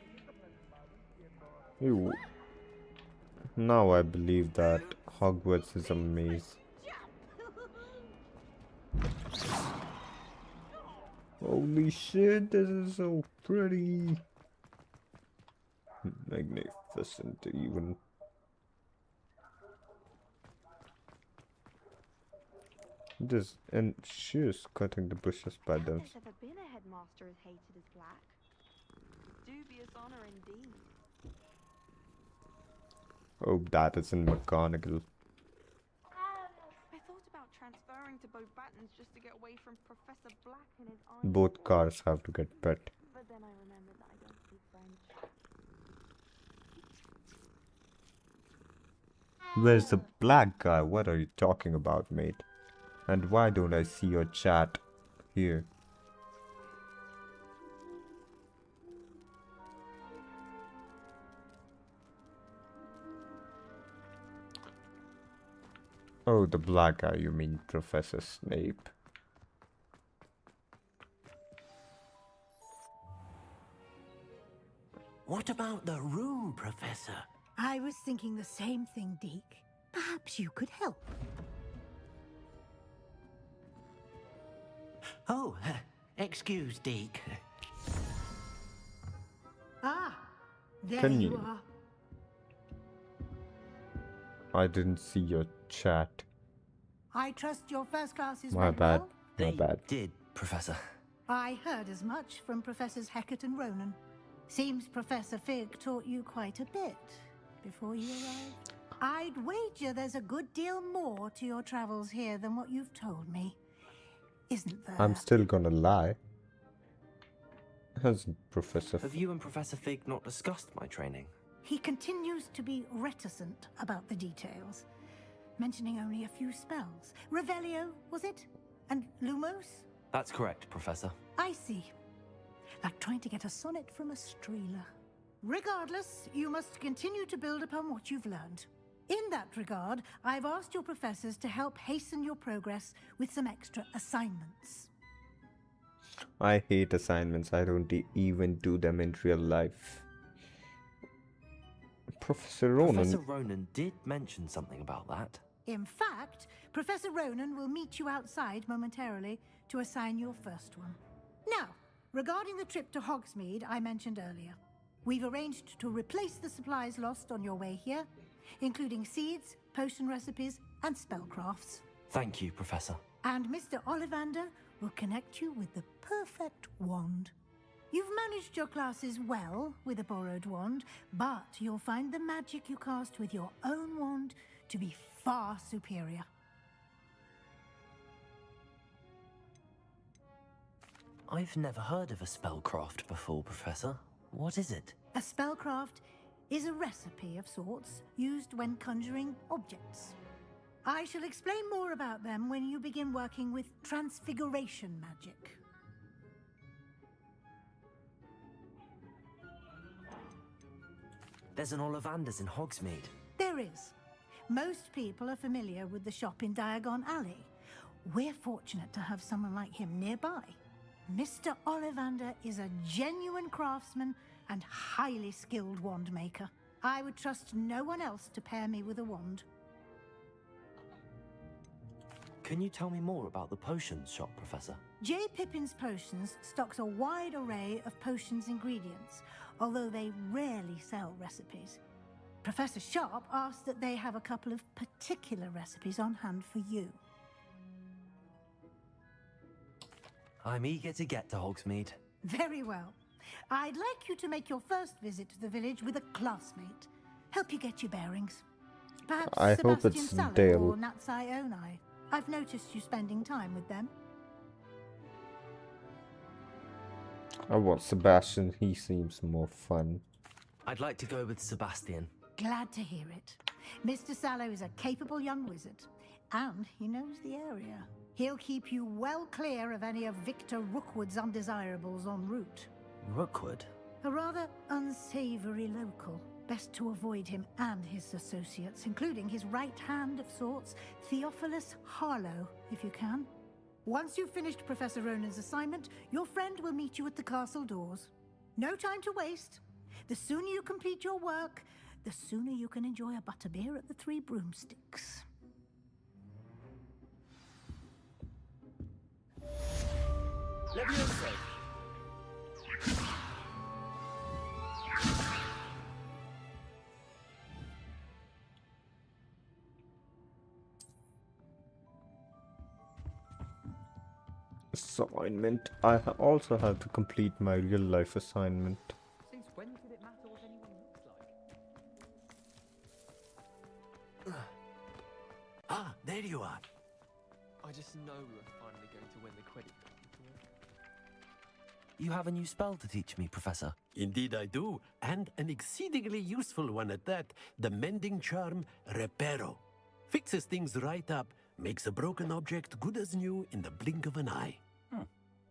Ew. Now I believe that Hogwarts is a maze. Holy shit, this is so pretty. Magnificent even. This, and she's cutting the bushes by them. There's ever been a headmaster as hated as Black. Dubious honor indeed. Oh, that is in McGonagall. I thought about transferring to both Battons just to get away from Professor Black and his eyes. Both cars have to get pet. But then I remembered that I don't speak French. Where's the black guy? What are you talking about, mate? And why don't I see your chat here? Oh, the black guy, you mean Professor Snape. What about the room, Professor? I was thinking the same thing, Deke. Perhaps you could help. Oh, excuse, Deke. Ah, there Can you you- are. I didn't see your chat. I trust your first classes My went bad. well? My bad. Did, Professor. I heard as much from Professors Hecat and Ronan. Seems Professor Fig taught you quite a bit before you arrived. I'd wager there's a good deal more to your travels here than what you've told me. Isn't there? I'm still gonna lie. Hasn't Professor Have you and Professor Fig not discussed my training? He continues to be reticent about the details, mentioning only a few spells. Revelio, was it? And Lumos? That's correct, Professor. I see. Like trying to get a sonnet from a streeler. Regardless, you must continue to build upon what you've learned. In that regard, I've asked your professors to help hasten your progress with some extra assignments. I hate assignments. I don't even do them in real life. Professor Ronan. Professor Ronan did mention something about that. In fact, Professor Ronan will meet you outside momentarily to assign your first one. Now, regarding the trip to Hogsmeade I mentioned earlier, we've arranged to replace the supplies lost on your way here, including seeds, potion recipes, and spellcrafts. Thank you, Professor. And Mr. Ollivander will connect you with the perfect wand. You've managed your classes well with a borrowed wand, but you'll find the magic you cast with your own wand to be far superior. I've never heard of a spellcraft before, Professor. What is it? A spellcraft is a recipe of sorts used when conjuring objects. I shall explain more about them when you begin working with transfiguration magic. There's an Ollivander's in Hogsmeade. There is. Most people are familiar with the shop in Diagon Alley. We're fortunate to have someone like him nearby. Mr. Ollivander is a genuine craftsman and highly skilled wand maker. I would trust no one else to pair me with a wand. Can you tell me more about the potions shop, Professor? J. Pippin's Potions stocks a wide array of potions ingredients, although they rarely sell recipes. Professor Sharp asked that they have a couple of particular recipes on hand for you. I'm eager to get to Hogsmeade. Very well. I'd like you to make your first visit to the village with a classmate. Help you get your bearings. Perhaps I hope Sebastian it's Sallow Dale. or Natsai Onai. I've noticed you spending time with them. I want Sebastian. He seems more fun. I'd like to go with Sebastian. Glad to hear it. Mr. Sallow is a capable young wizard, and he knows the area. He'll keep you well clear of any of Victor Rookwood's undesirables en route. Rookwood? A rather unsavory local. Best to avoid him and his associates, including his right hand of sorts, Theophilus Harlow, if you can. Once you've finished Professor Ronan's assignment, your friend will meet you at the castle doors. No time to waste. The sooner you complete your work, the sooner you can enjoy a butterbeer at the Three Broomsticks. Levioso! Assignment. I also have to complete my real life assignment. Since when did it matter what anyone looks like? Ah, there you are. I just know we were finally going to win the Quidditch tournament. You have a new spell to teach me, Professor. Indeed I do, and an exceedingly useful one at that. The mending charm, Reparo. Fixes things right up, makes a broken object good as new in the blink of an eye.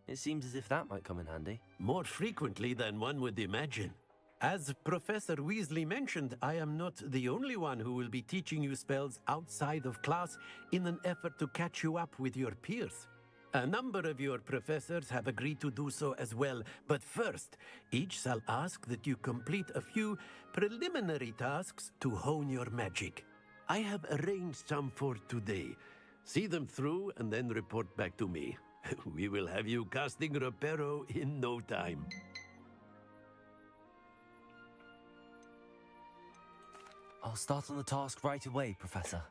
It seems as if that might come in handy. More frequently than one would imagine. As Professor Weasley mentioned, I am not the only one who will be teaching you spells outside of class in an effort to catch you up with your peers. A number of your professors have agreed to do so as well, but first, each shall ask that you complete a few preliminary tasks to hone your magic. I have arranged some for today. See them through and then report back to me. We will have you casting Reparo in no time. I'll start on the task right away, Professor.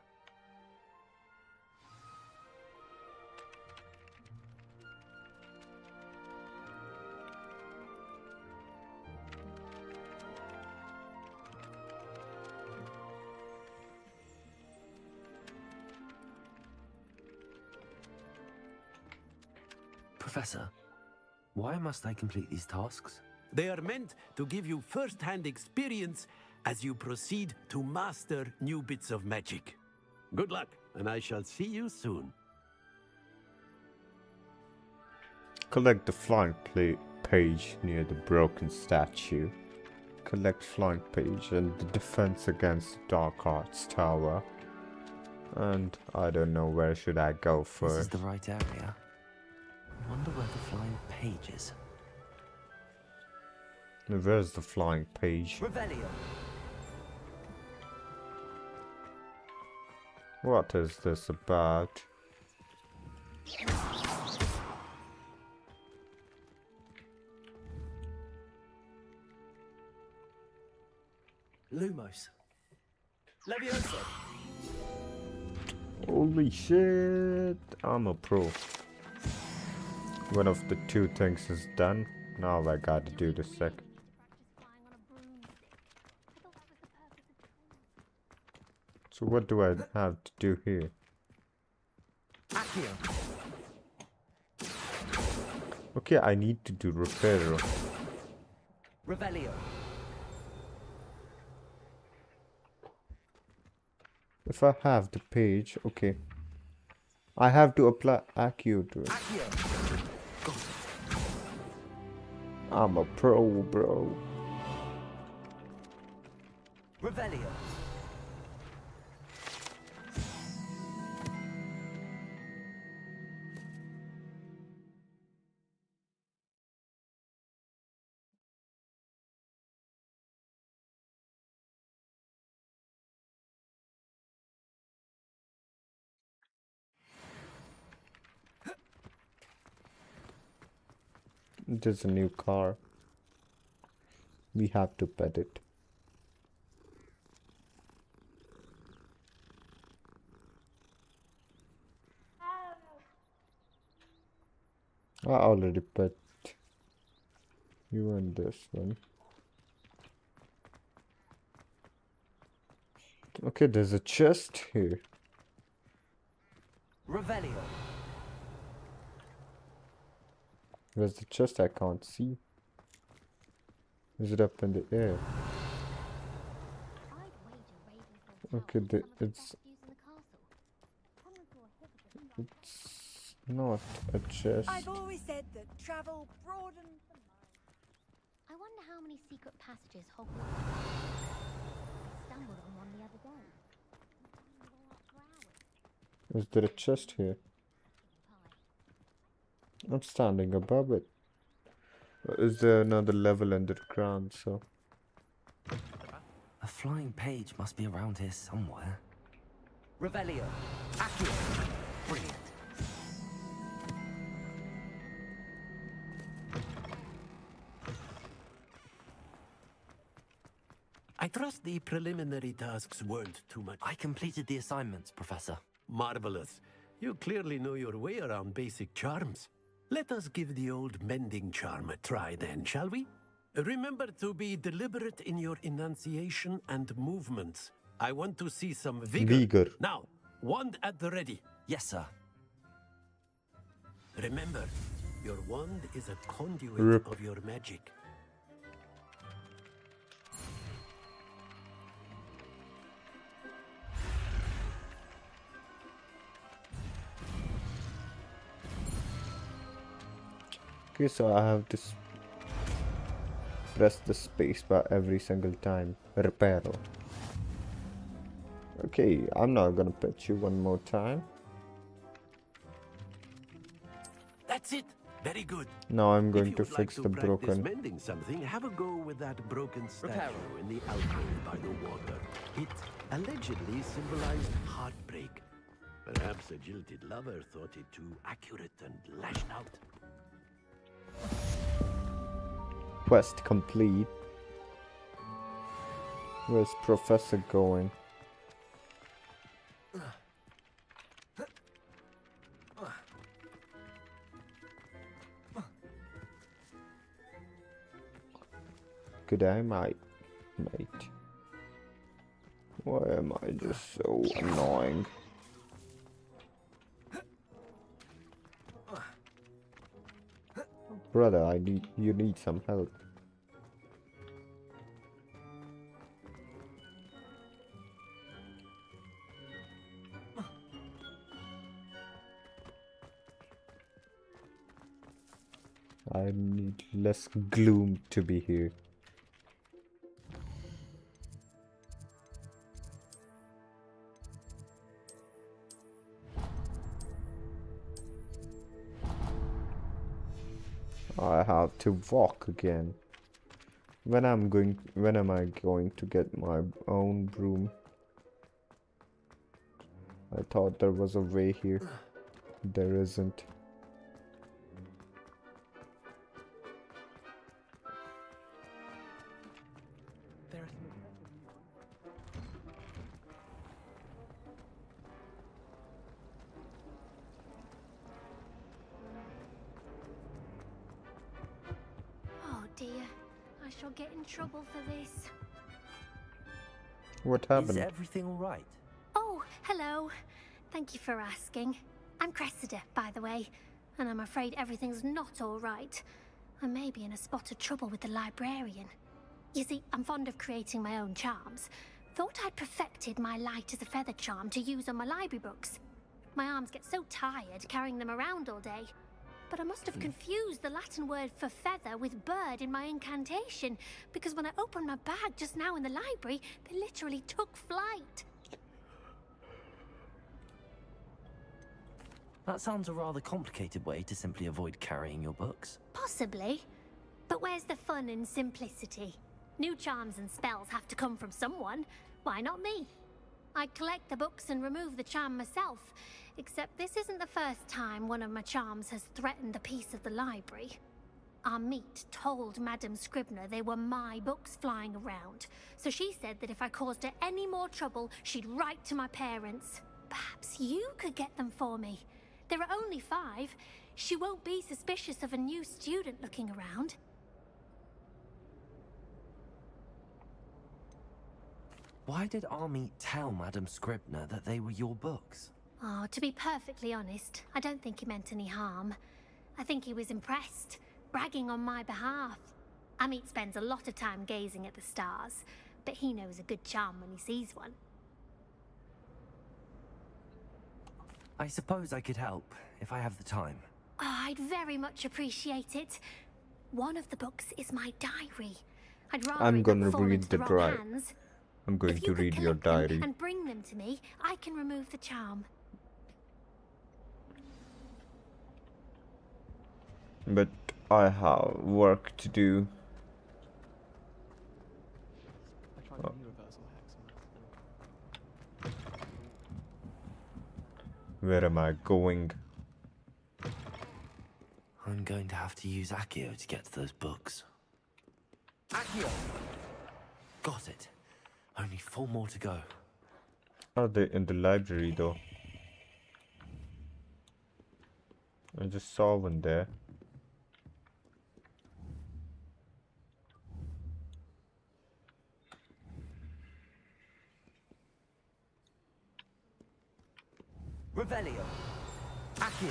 Professor, why must I complete these tasks? They are meant to give you first-hand experience as you proceed to master new bits of magic. Good luck, and I shall see you soon. Collect the flying page near the broken statue. Collect flying page and the defense against the Dark Arts Tower. And I don't know, where should I go first? This is the right area. I wonder where the flying page is. Where's the flying page? Revelio. What is this about? Lumos. Levioso. Holy shit! I'm a pro. One of the two things is done. Now I gotta do the second. So what do I have to do here? Accio. Okay, I need to do Reparo. Revelio. If I have the page, okay. I have to apply Accio to it. Accio. I'm a pro, bro. Revelio. There's a new car. We have to pet it. I already pet you and this one. Okay, there's a chest here. Revelio. Where's the chest? I can't see. Is it up in the air? Okay, it's not a chest. I've always said that travel broadens the mind. I wonder how many secret passages Hogwarts has. I stumbled on one the other day. Is there a chest here? I'm standing above it. Is there another level underground? So A flying page must be around here somewhere. Revelio. Accurate. Brilliant. I trust the preliminary tasks weren't too much. I completed the assignments, Professor. Marvelous. You clearly know your way around basic charms. Let us give the old mending charm a try then, shall we? Remember to be deliberate in your enunciation and movements. I want to see some vigor. Vigor. Now, wand at the ready. Yes, sir. Remember, your wand is a conduit Rip. of your magic. okay, so I have to press the space bar every single time. Reparo. Okay, I'm not gonna pitch you one more time. That's it. Very good. Now I'm If going you to would like fix to the practice broken. mending something, have a go with that broken statue in the alcove by the water. It allegedly symbolized heartbreak. Perhaps a jilted lover thought it too accurate and lashed out. Quest complete. Where's Professor going? Good day, mate. Why am I just so annoying? Brother, you need some help. I need less gloom to be here. I have to walk again. When am I going to get my own broom? I thought there was a way here. There isn't. Oh dear, I shall get in trouble for this. What happened? Is everything all right? Oh, hello. Thank you for asking. I'm Cressida, by the way, and I'm afraid everything's not all right. I may be in a spot of trouble with the librarian. You see, I'm fond of creating my own charms. Thought I'd perfected my light as a feather charm to use on my library books. My arms get so tired carrying them around all day. But I must have confused the Latin word for feather with bird in my incantation, because when I opened my bag just now in the library, they literally took flight. That sounds a rather complicated way to simply avoid carrying your books. Possibly. But where's the fun in simplicity? New charms and spells have to come from someone. Why not me? I collect the books and remove the charm myself. Except this isn't the first time one of my charms has threatened the peace of the library. Our meet told Madame Scribner they were my books flying around. So she said that if I caused her any more trouble, she'd write to my parents. Perhaps you could get them for me. There are only 5. She won't be suspicious of a new student looking around. Why did Army tell Madame Scribner that they were your books? Oh, to be perfectly honest, I don't think he meant any harm. I think he was impressed, bragging on my behalf. Amit spends a lot of time gazing at the stars, but he knows a good charm when he sees one. I suppose I could help, if I have the time. Oh, I'd very much appreciate it. One of the books is my diary. I'd rather I'm it gonna not fall read into the wrong diary. hands. I'm going If to you could read your collect them diary. and bring them to me, I can remove the charm. But I have work to do. I tried a universal hex and Where am I going? I'm going to have to use Accio to get to those books. Accio! Got it. Only 4 more to go. Are they in the library though? I just saw one there. Revelio. Accio.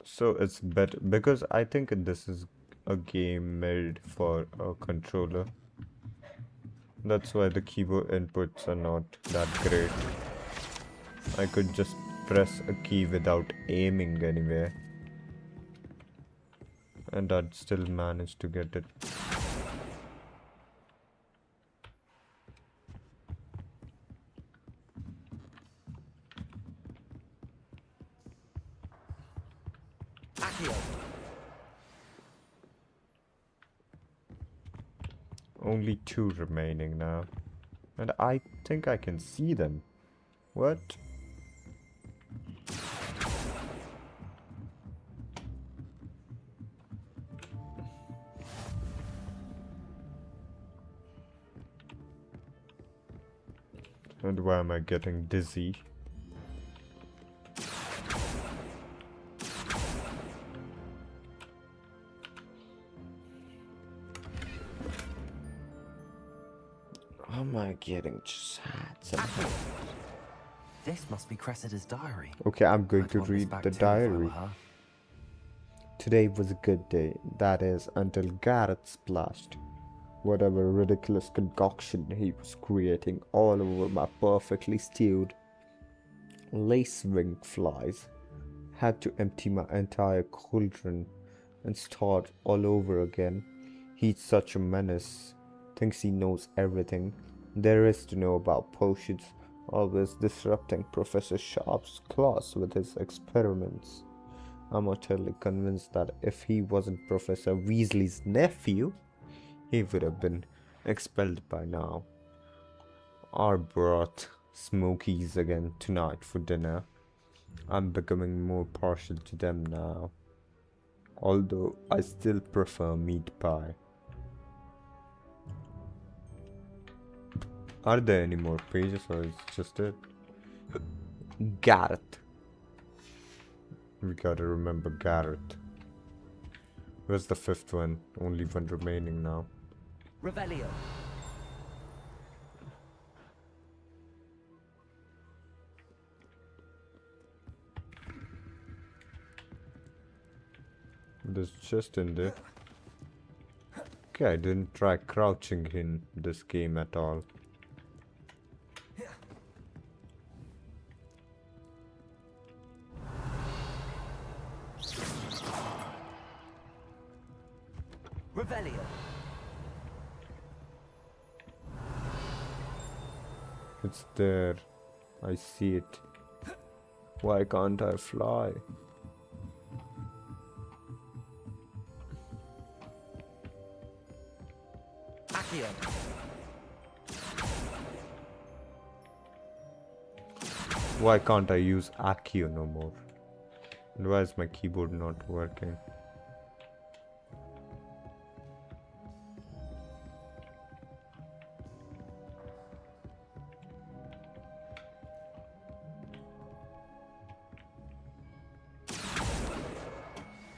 So it's better because I think this is a game made for a controller. That's why the keyboard inputs are not that great. I could just press a key without aiming anywhere, and I'd still manage to get it. Accio. Only 2 remaining now, and I think I can see them. What? And why am I getting dizzy? Why am I getting sad somehow? This must be Cressida's diary. Okay, I'm going to I'd want this read back the too if I were diary. her. Today was a good day, that is, until Garrett splashed whatever ridiculous concoction he was creating all over my perfectly stewed lace-wing flies. Had to empty my entire cauldron and start all over again. He's such a menace. Thinks he knows everything there is to know about potions, always disrupting Professor Sharp's class with his experiments. I'm utterly convinced that if he wasn't Professor Weasley's nephew, he would have been expelled by now. I brought Smokies again tonight for dinner. I'm becoming more partial to them now, although I still prefer meat pie. Are there any more pages or is it just it? Garrett. We gotta remember Garrett. Where's the 5th one? Only 1 remaining now. Revelio. There's just in there. Okay, I didn't try crouching in this game at all. Revelio. It's there. I see it. Why can't I fly? Accio. Why can't I use Accio no more? And why is my keyboard not working?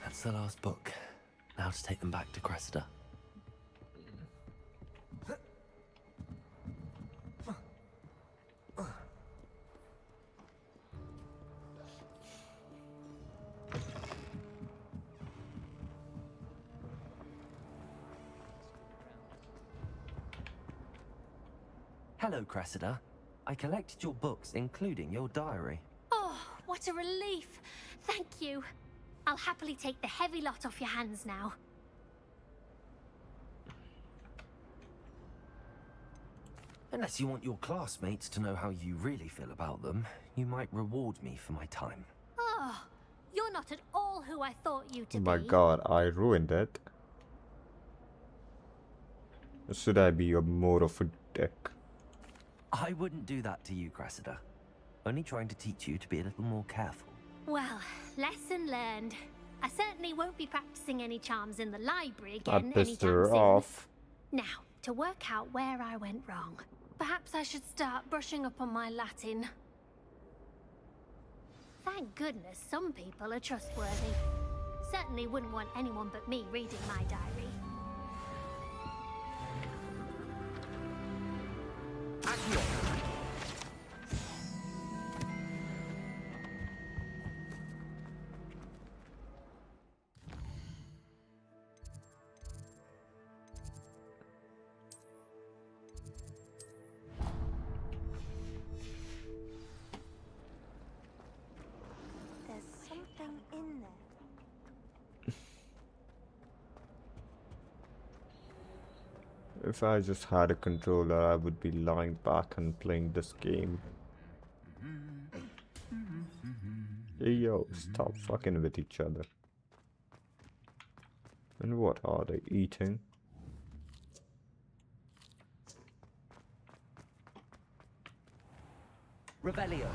That's the last book. Now to take them back to Cressida. Hello, Cressida. I collected your books, including your diary. Oh, what a relief. Thank you. I'll happily take the heavy lot off your hands now. Unless you want your classmates to know how you really feel about them, you might reward me for my time. Oh, you're not at all who I thought you to Oh be. my god, I ruined it. Should I be more of a dick? I wouldn't do that to you, Cressida. Only trying to teach you to be a little more careful. Well, lesson learned. I certainly won't be practicing any charms in the library I again pissed anytime her soon. off. Now, to work out where I went wrong. Perhaps I should start brushing up on my Latin. Thank goodness some people are trustworthy. Certainly wouldn't want anyone but me reading my diary. There's something in there. If I just had a controller, I would be lying back and playing this game. Hey yo, stop fucking with each other. And what are they eating? Revelio.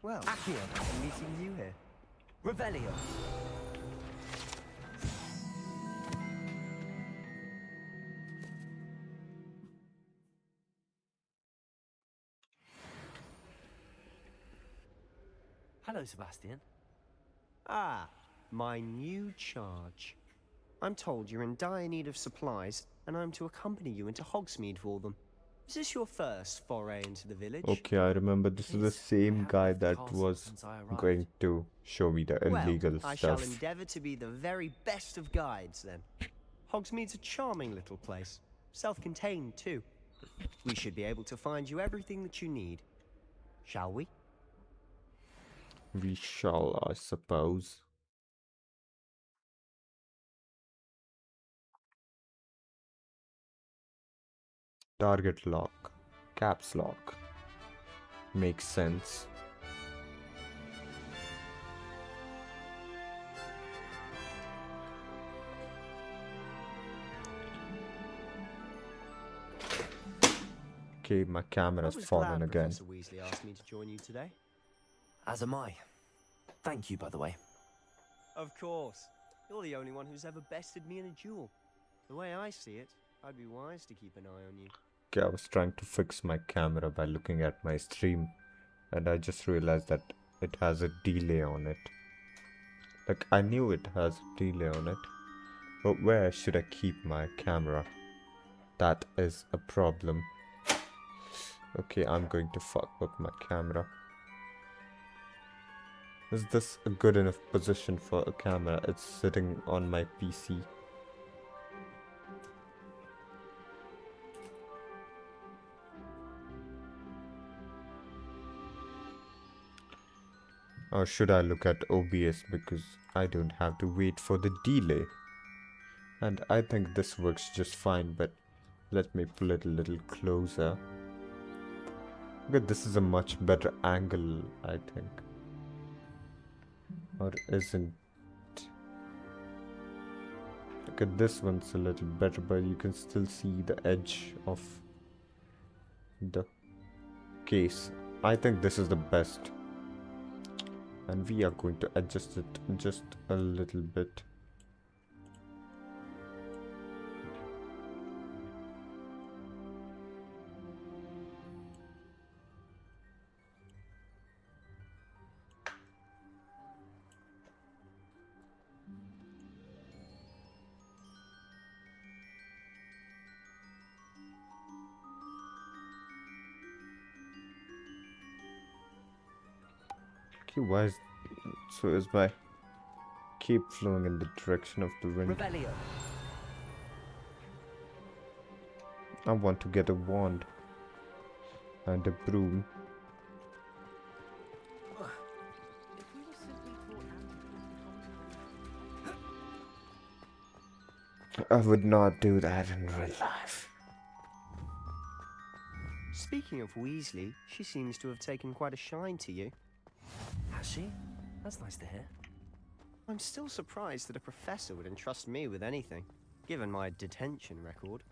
Well, Accio. I'm meeting you here. Revelio. Hello, Sebastian. Ah, my new charge. I'm told you're in dire need of supplies, and I'm to accompany you into Hogsmeade for them. Is this your first foray into the village? Okay, I remember this is the same guy that was going to show me the illegal well, I shall stuff. endeavour to be the very best of guides, then. Hogsmeade's a charming little place. Self-contained, too. We should be able to find you everything that you need. Shall we? We shall, I suppose. Target lock. Caps lock. Makes sense. Okay, my camera's fallen again. Professor Weasley asked me to join you today. As am I. Thank you, by the way. Of course. You're the only one who's ever bested me in a duel. The way I see it, I'd be wise to keep an eye on you. Okay, I was trying to fix my camera by looking at my stream, and I just realized that it has a delay on it. Like, I knew it has a delay on it, but where should I keep my camera? That is a problem. Okay, I'm going to fuck up my camera. Is this a good enough position for a camera? It's sitting on my PC. Or should I look at OBS, because I don't have to wait for the delay? And I think this works just fine, but let me pull it a little closer. Okay, this is a much better angle, I think. Or isn't? Okay, this one's a little better, but you can still see the edge of the case. I think this is the best. And we are going to adjust it just a little bit. Why is so is my cape flowing in the direction of the wind? Revelio. I want to get a wand and a broom. I would not do that in real life. Speaking of Weasley, she seems to have taken quite a shine to you. Has she? That's nice to hear. I'm still surprised that a professor would entrust me with anything, given my detention record.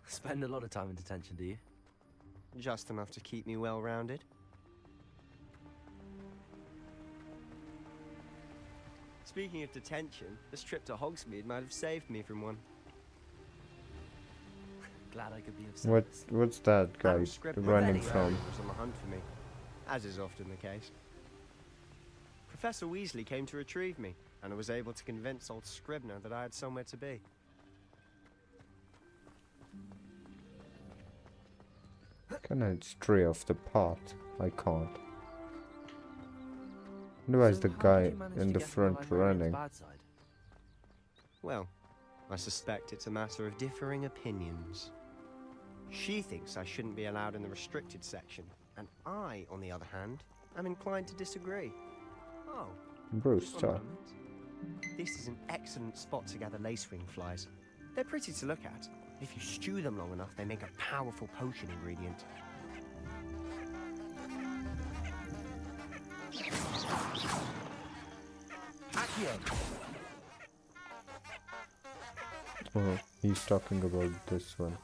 Spend a lot of time in detention, do you? Just enough to keep me well-rounded. Speaking of detention, this trip to Hogsmeade might have saved me from one. Glad I could be of service. What's that guy Scribner running was from? on the hunt for me, as is often the case. Professor Weasley came to retrieve me, and I was able to convince old Scribner that I had somewhere to be. Can I stray off the path? I can't. Why is the guy in the front running? Well, I suspect it's a matter of differing opinions. She thinks I shouldn't be allowed in the restricted section, and I, on the other hand, am inclined to disagree. Oh, Brewster. this is an excellent spot to gather lacewing flies. They're pretty to look at. If you stew them long enough, they make a powerful potion ingredient. Oh, he's talking about this one.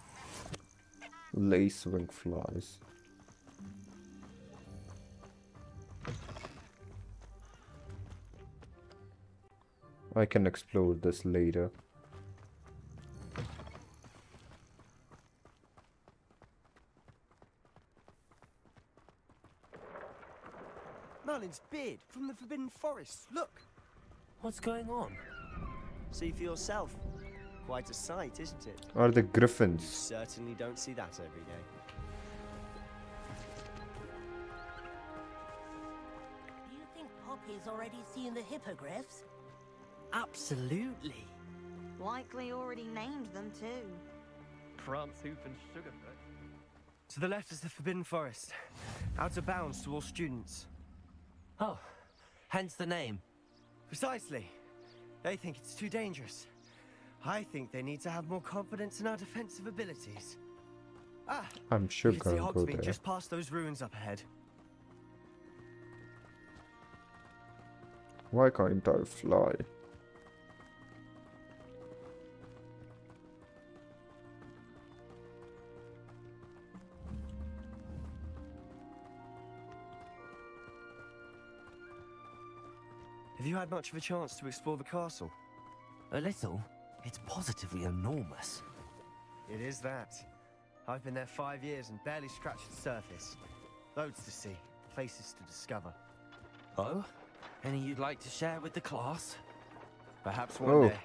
Lacewing flies. I can explore this later. Merlin's beard from the Forbidden Forest. Look! What's going on? See for yourself. Quite a sight, isn't it? Or the You griffins. certainly don't see that every day. Do you think Poppy's already seen the hippogriffs? Absolutely. Likely already named them too. Prance, Hoof, and Sugarfoot. To the left is the Forbidden Forest. Out of bounds to all students. Oh, hence the name. Precisely. They think it's too dangerous. I think they need to have more confidence in our defensive abilities. Ah, I'm sure you can see gonna go Hogsmeade there. just past those ruins up ahead. Why can't I fly? Have you had much of a chance to explore the castle? A little. It's positively enormous. It is that. I've been there 5 years and barely scratched the surface. Loads to see, places to discover. Oh? Any you'd like to share with the class? Perhaps one Oh, day.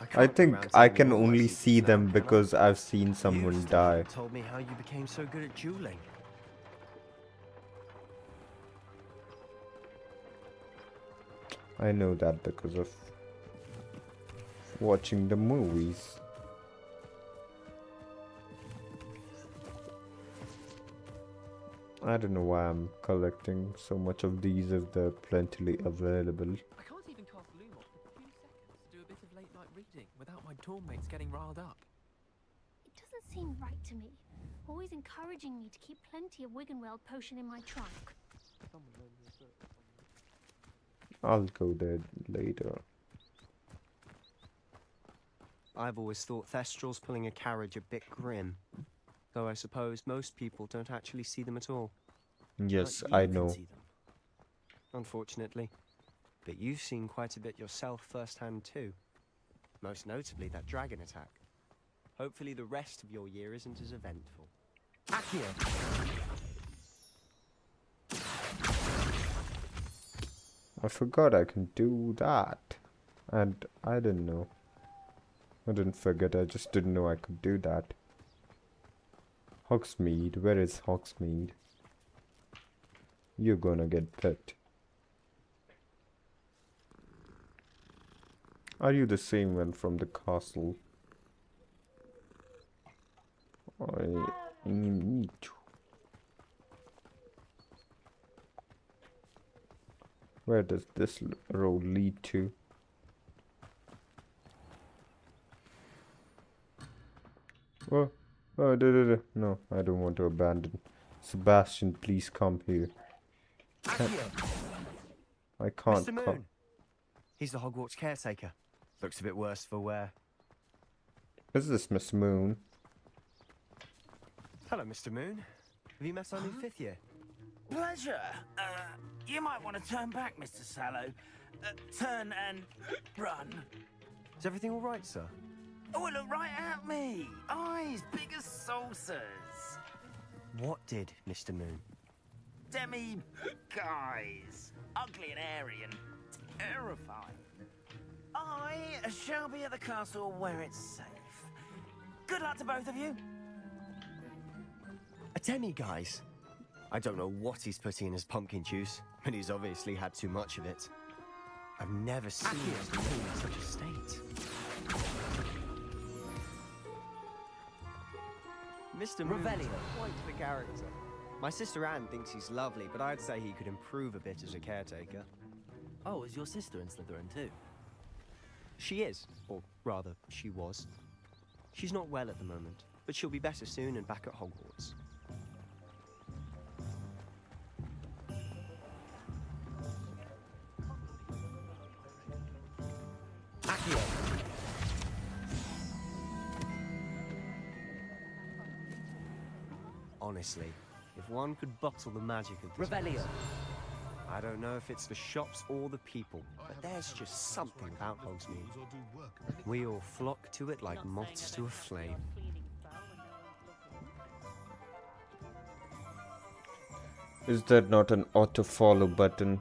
I can't go think around I telling can you all my only secrets see now, them can I? because I've seen You someone still die. haven't told me how you became so good at dueling. I know that because of watching the movies. I don't know why I'm collecting so much of these if they're plentifully available. I can't even cast Lumos for 2 seconds to do a bit of late night reading without my dorm mates getting riled up. It doesn't seem right to me. Always encouraging me to keep plenty of Wiggenweld potion in my trunk. I'll go there later. I've always thought Thestrals pulling a carriage a bit grim. Though I suppose most people don't actually see them at all. Yes, But I you can know. see them, unfortunately. But you've seen quite a bit yourself firsthand too. Most notably that dragon attack. Hopefully the rest of your year isn't as eventful. Accio! I forgot I can do that. And I didn't know. I didn't forget, I just didn't know I could do that. Hogsmeade, where is Hogsmeade? You're gonna get pet. Are you the same one from the castle? I need to. Where does this road lead to? Oh, no, I don't want to abandon. Sebastian, please come here. I can't Mr. come. Moon. He's the Hogwarts caretaker. Looks a bit worse for wear. Is this Miss Moon? Hello, Mr. Moon. Have you met our new fifth year? Pleasure. You might want to turn back, Mr. Sallow. Turn and run. Is everything all right, sir? Oh, look right at me. Eyes big as saucers. What did, Mr. Moon? Guys. Ugly and airy and terrifying. I shall be at the castle where it's safe. Good luck to both of you. A demi-guise? I don't know what he's putting in his pumpkin juice, but he's obviously had too much of it. I've never seen Mr. Moon in such a state. Mr. Moon is quite the character. My sister Anne thinks he's lovely, but I'd say he could improve a bit as a caretaker. Oh, is your sister in Slytherin too? She is, or rather, she was. She's not well at the moment, but she'll be better soon and back at Hogwarts. Honestly, if one could bottle the magic of this place, I don't know if it's the shops or the people, but there's just something about Hogsmeade. We all flock to it like moths to a flame. Is there not an auto-follow button?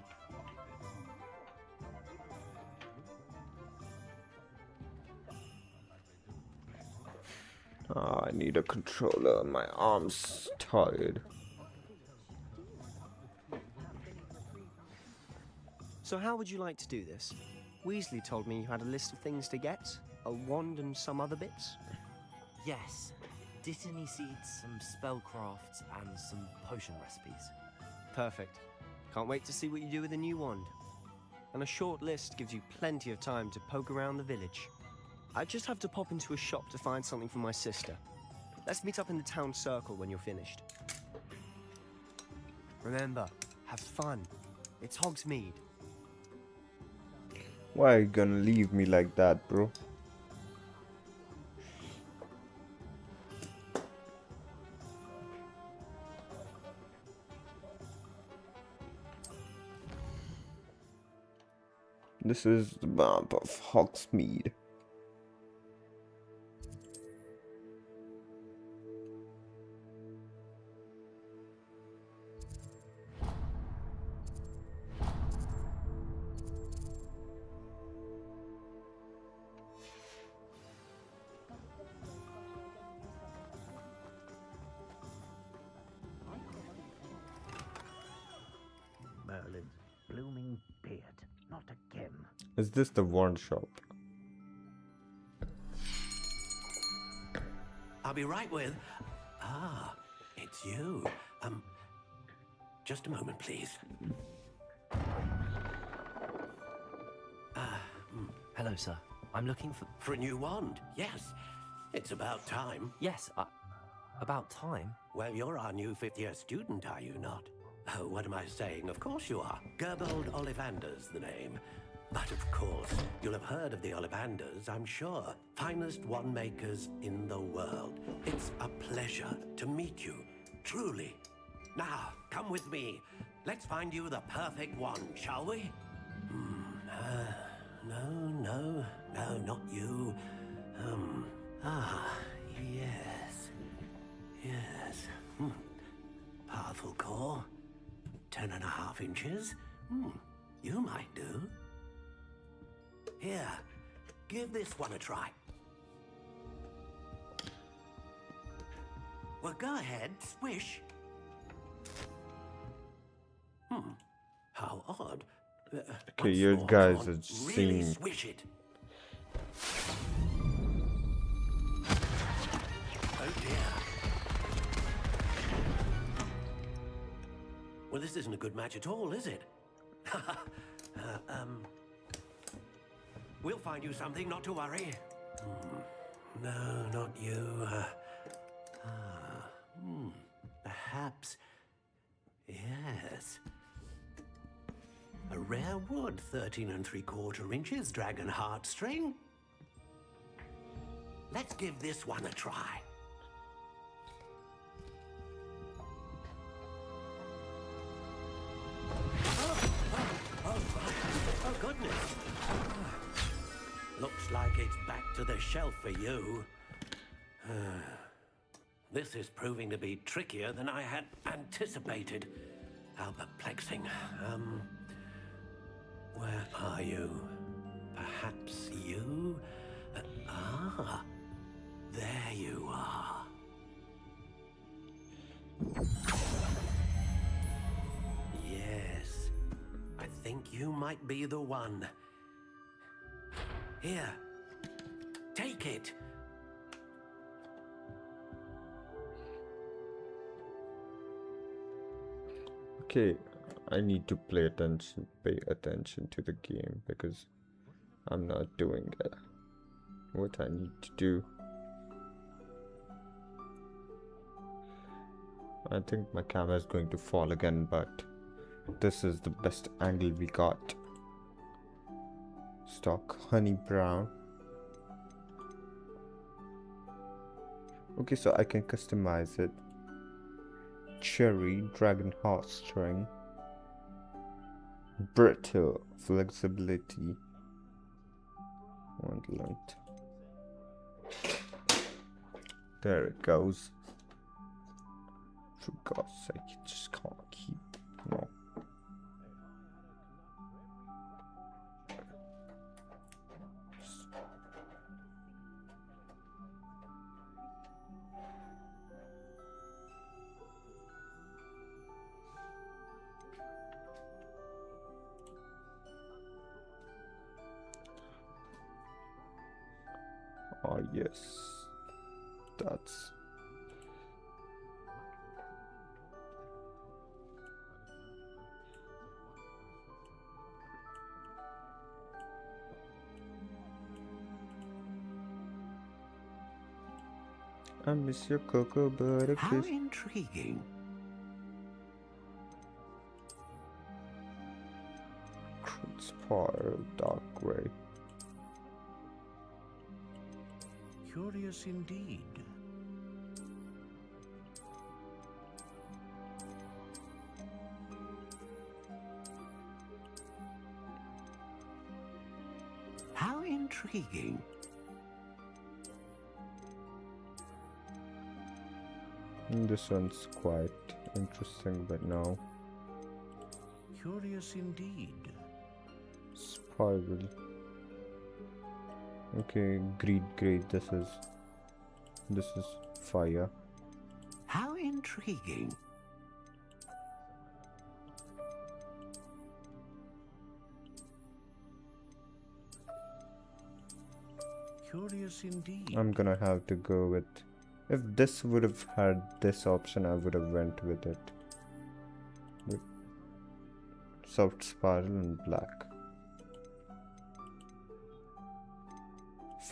Oh, I need a controller. My arm's tired. So how would you like to do this? Weasley told me you had a list of things to get, a wand and some other bits. Yes. Dittany seeds, some spellcrafts, and some potion recipes. Perfect. Can't wait to see what you do with the new wand. And a short list gives you plenty of time to poke around the village. I just have to pop into a shop to find something for my sister. Let's meet up in the town circle when you're finished. Remember, have fun. It's Hogsmeade. Why are you gonna leave me like that, bro? This is the map of Hogsmeade. Merlin's blooming beard, not again. Is this the wand shop? I'll be right with... Ah, it's you. Just a moment, please. Hello, sir. I'm looking for... For a new wand, yes. It's about time. Yes, about time? Well, you're our new fifth-year student, are you not? Oh, what am I saying? Of course you are. Gerbold Ollivander's the name. But of course, you'll have heard of the Ollivanders, I'm sure. Finest wand makers in the world. It's a pleasure to meet you, truly. Now, come with me. Let's find you the perfect wand, shall we? No, not you. Yes. Powerful core. 10.5 inches. You might do. Here, give this one a try. Well, go ahead, swish. How odd. Okay, you guys are Really seeing. swish it. Oh dear. Well, this isn't a good match at all, is it? We'll find you something, not to worry. No, not you. Perhaps. Yes. A rare wood, 13 3/4 inches, dragon heartstring. Let's give this one a try. Oh, goodness. Looks like it's back to the shelf for you. This is proving to be trickier than I had anticipated. How perplexing. Where are you? Perhaps you? There you are. Yes, I think you might be the one. Here, take it. Okay, I need to pay attention to the game because I'm not doing what I need to do. I think my camera is going to fall again, but this is the best angle we got. Stock honey brown. Okay, so I can customize it. Cherry, dragon heartstring, brittle, flexibility, and length. There it goes. For God's sake, you just can't keep. No. Oh yes, that's I miss your cocoa butter kiss. How intriguing. Crude spiral, dark grey. Curious indeed. How intriguing. This one's quite interesting, but no. Curious indeed. Spiral. Okay, great. This is fire. How intriguing. Curious indeed. I'm gonna have to go with. If this would have had this option, I would have went with it. With soft spiral and black.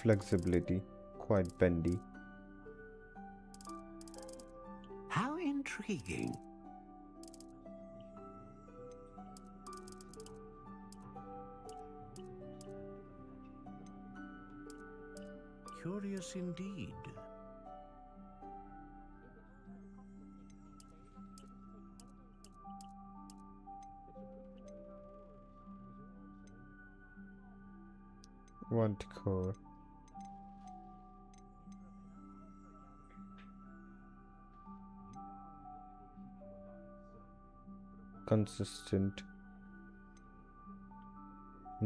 Flexibility, quite bendy. How intriguing. Curious indeed. Want core. Consistent.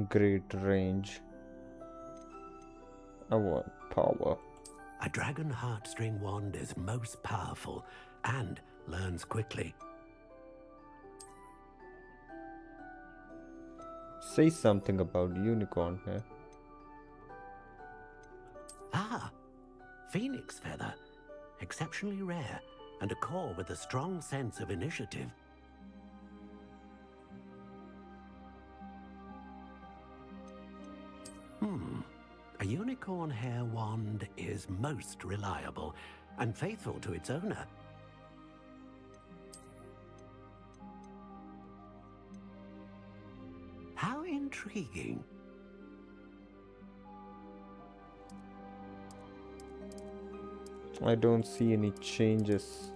Great range. I want power. A dragon heartstring wand is most powerful and learns quickly. Say something about unicorn here. Ah, phoenix feather. Exceptionally rare, and a core with a strong sense of initiative. A unicorn hair wand is most reliable and faithful to its owner. How intriguing. I don't see any changes.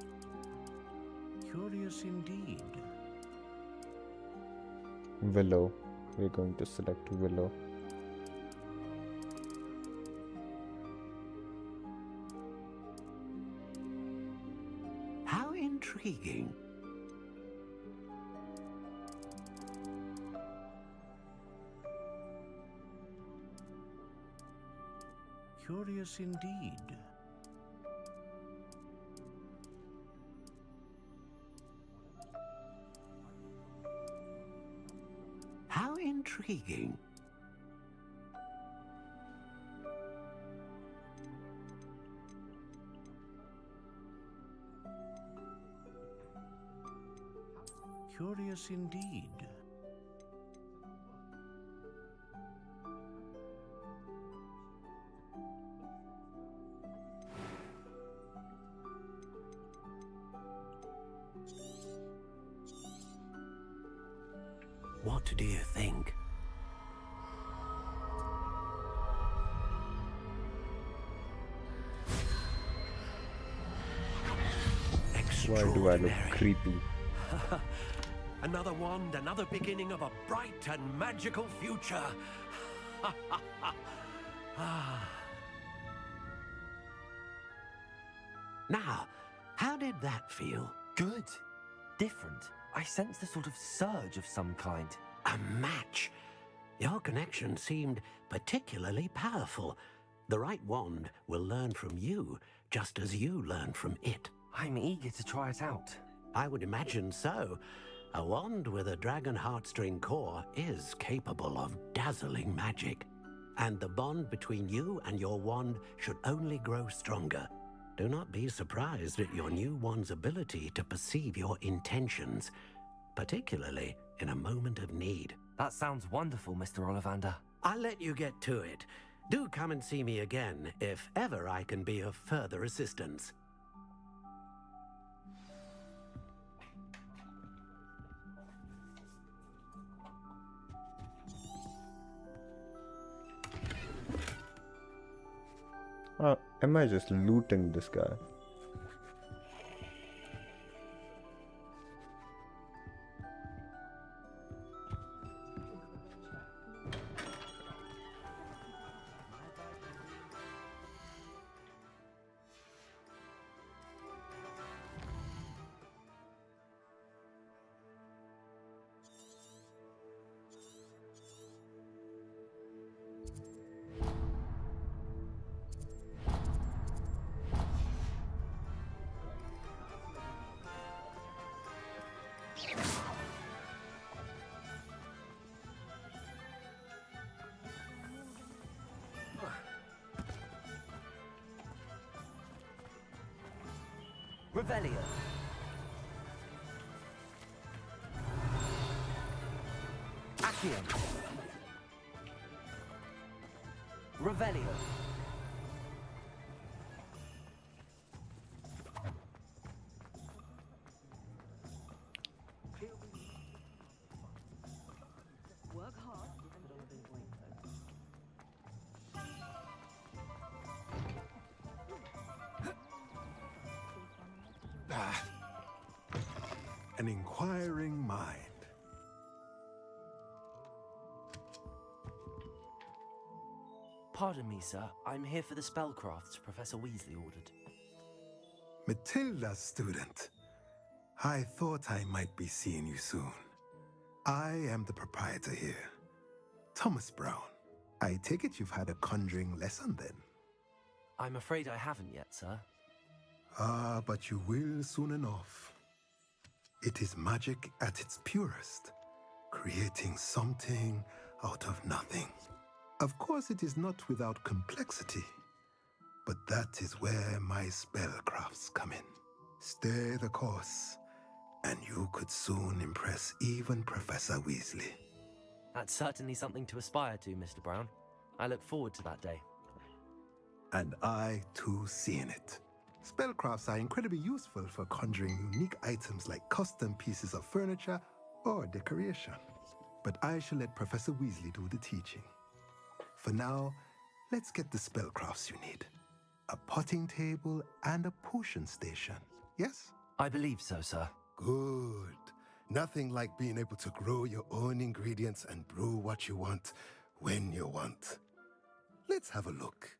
Curious indeed. Willow. We're going to select Willow. How intriguing. Curious indeed. How intriguing. Curious indeed. What do you think? Why do I look creepy? Another wand, another beginning of a bright and magical future. Now, how did that feel? Good. Different. I sensed a sort of surge of some kind. A match. Your connection seemed particularly powerful. The right wand will learn from you, just as you learn from it. I'm eager to try it out. I would imagine so. A wand with a dragon heartstring core is capable of dazzling magic. And the bond between you and your wand should only grow stronger. Do not be surprised at your new wand's ability to perceive your intentions, particularly in a moment of need. That sounds wonderful, Mr. Ollivander. I'll let you get to it. Do come and see me again if ever I can be of further assistance. Am I just looting this guy? Revelio. Accio. Revelio. Work hard. An inquiring mind. Pardon me, sir. I'm here for the spellcrafts Professor Weasley ordered. Matilda's student. I thought I might be seeing you soon. I am the proprietor here, Thomas Brown. I take it you've had a conjuring lesson then? I'm afraid I haven't yet, sir. Ah, but you will soon enough. It is magic at its purest, creating something out of nothing. Of course, it is not without complexity, but that is where my spellcrafts come in. Stay the course, and you could soon impress even Professor Weasley. That's certainly something to aspire to, Mr. Brown. I look forward to that day. And I, too, seeing it. Spellcrafts are incredibly useful for conjuring unique items like custom pieces of furniture or decoration. But I shall let Professor Weasley do the teaching. For now, let's get the spellcrafts you need. A potting table and a potion station, yes? I believe so, sir. Good. Nothing like being able to grow your own ingredients and brew what you want when you want. Let's have a look.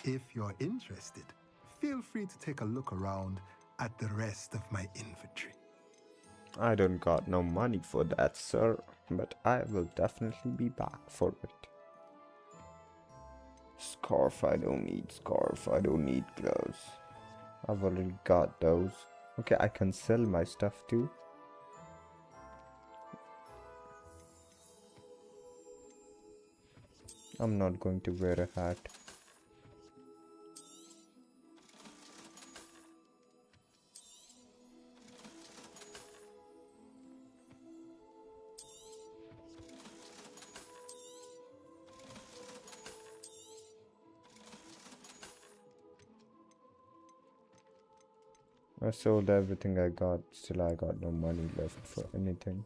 If you're interested, feel free to take a look around at the rest of my inventory. I don't got no money for that, sir, but I will definitely be back for it. Scarf, I don't need scarf, I don't need gloves. I've already got those. Okay, I can sell my stuff too. I'm not going to wear a hat. I sold everything I got, still I got no money left for anything.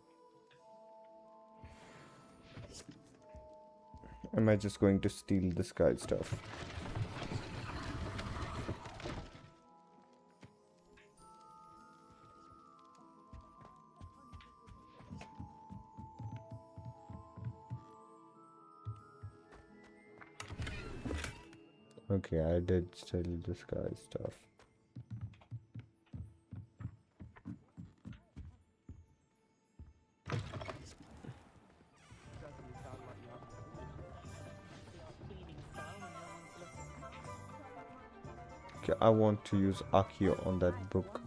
Am I just going to steal this guy's stuff? Okay, I did steal this guy's stuff. Okay, I want to use Accio on that book.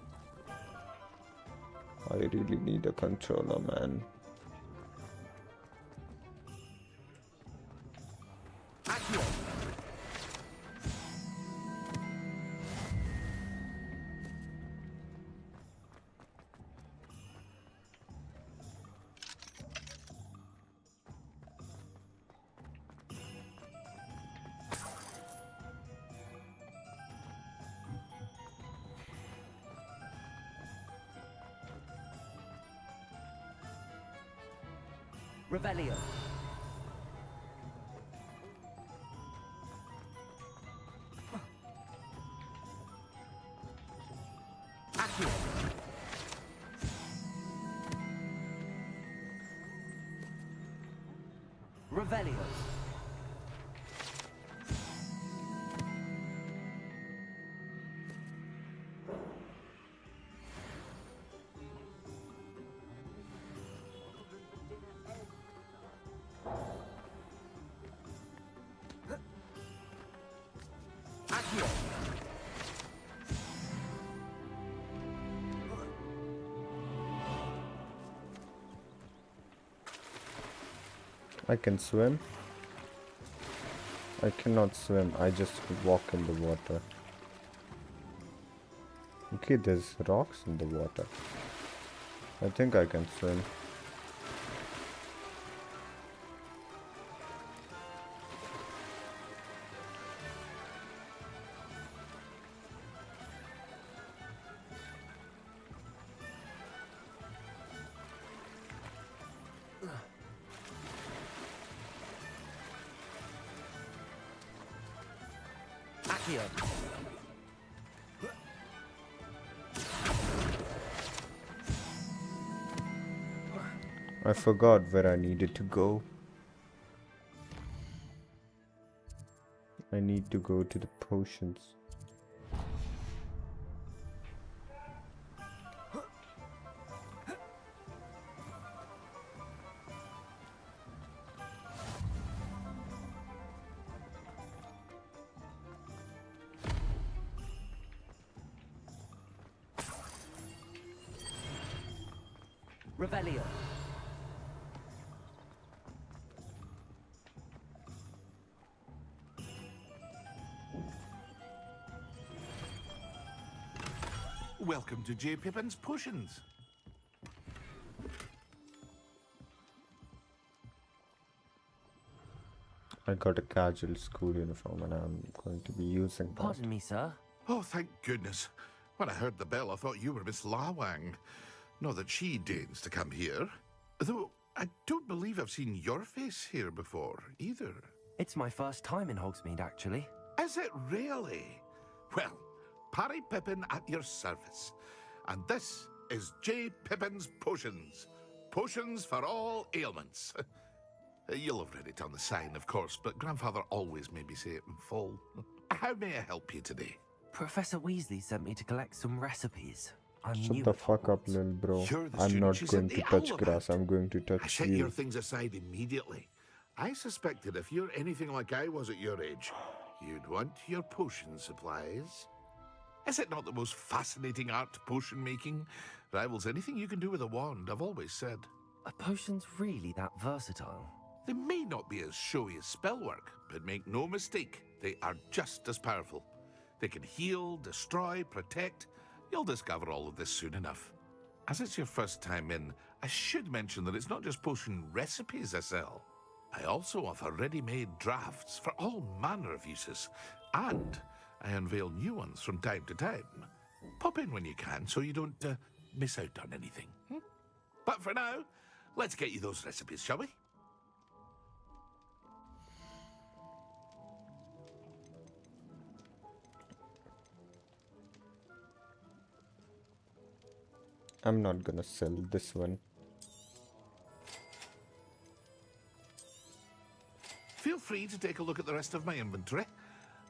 I really need a controller, man. Revelio. Accio. Revelio. I can swim. I cannot swim, I just walk in the water. Okay, there's rocks in the water. I think I can swim. I forgot where I needed to go. I need to go to the potions. Revelio. Welcome to J. Pippin's Potions. I got a casual school uniform and I'm going to be using that. Pardon me, sir. Oh, thank goodness. When I heard the bell, I thought you were Miss Lawang. Not that she deigns to come here. Though I don't believe I've seen your face here before, either. It's my first time in Hogsmeade, actually. Is it really? Well, Parry Pippin at your service. And this is J. Pippin's Potions. Potions for all ailments. You'll have read it on the sign, of course, but Grandfather always made me say it in full. How may I help you today? Professor Weasley sent me to collect some recipes. I'm Shut new the at fuck up, Hogwarts. little bro. You're the I'm student not she going sent to the touch owl grass. about. I'm going to I touch set your you. things aside immediately. I suspected if you're anything like I was at your age, you'd want your potion supplies. Is it not the most fascinating art, potion making? Rivals anything you can do with a wand, I've always said. Are potions really that versatile? They may not be as showy as spellwork, but make no mistake, they are just as powerful. They can heal, destroy, protect. You'll discover all of this soon enough. As it's your first time in, I should mention that it's not just potion recipes I sell. I also offer ready-made drafts for all manner of uses, and I unveil new ones from time to time. Pop in when you can so you don't miss out on anything. But for now, let's get you those recipes, shall we? I'm not gonna sell this one. Feel free to take a look at the rest of my inventory,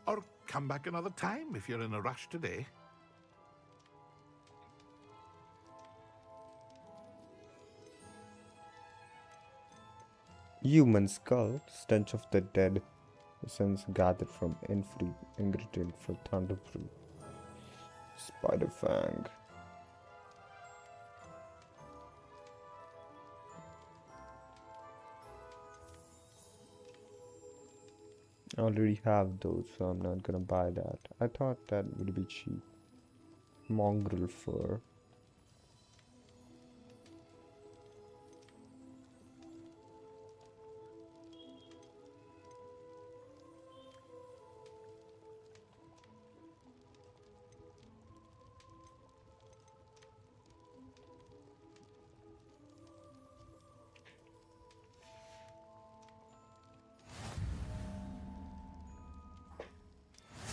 or come back another time if you're in a rush today. Human skull, stench of the dead, essence gathered from ingredient for thunderbrew. Spider fang. I already have those, so I'm not gonna buy that. I thought that would be cheap. Mongrel fur.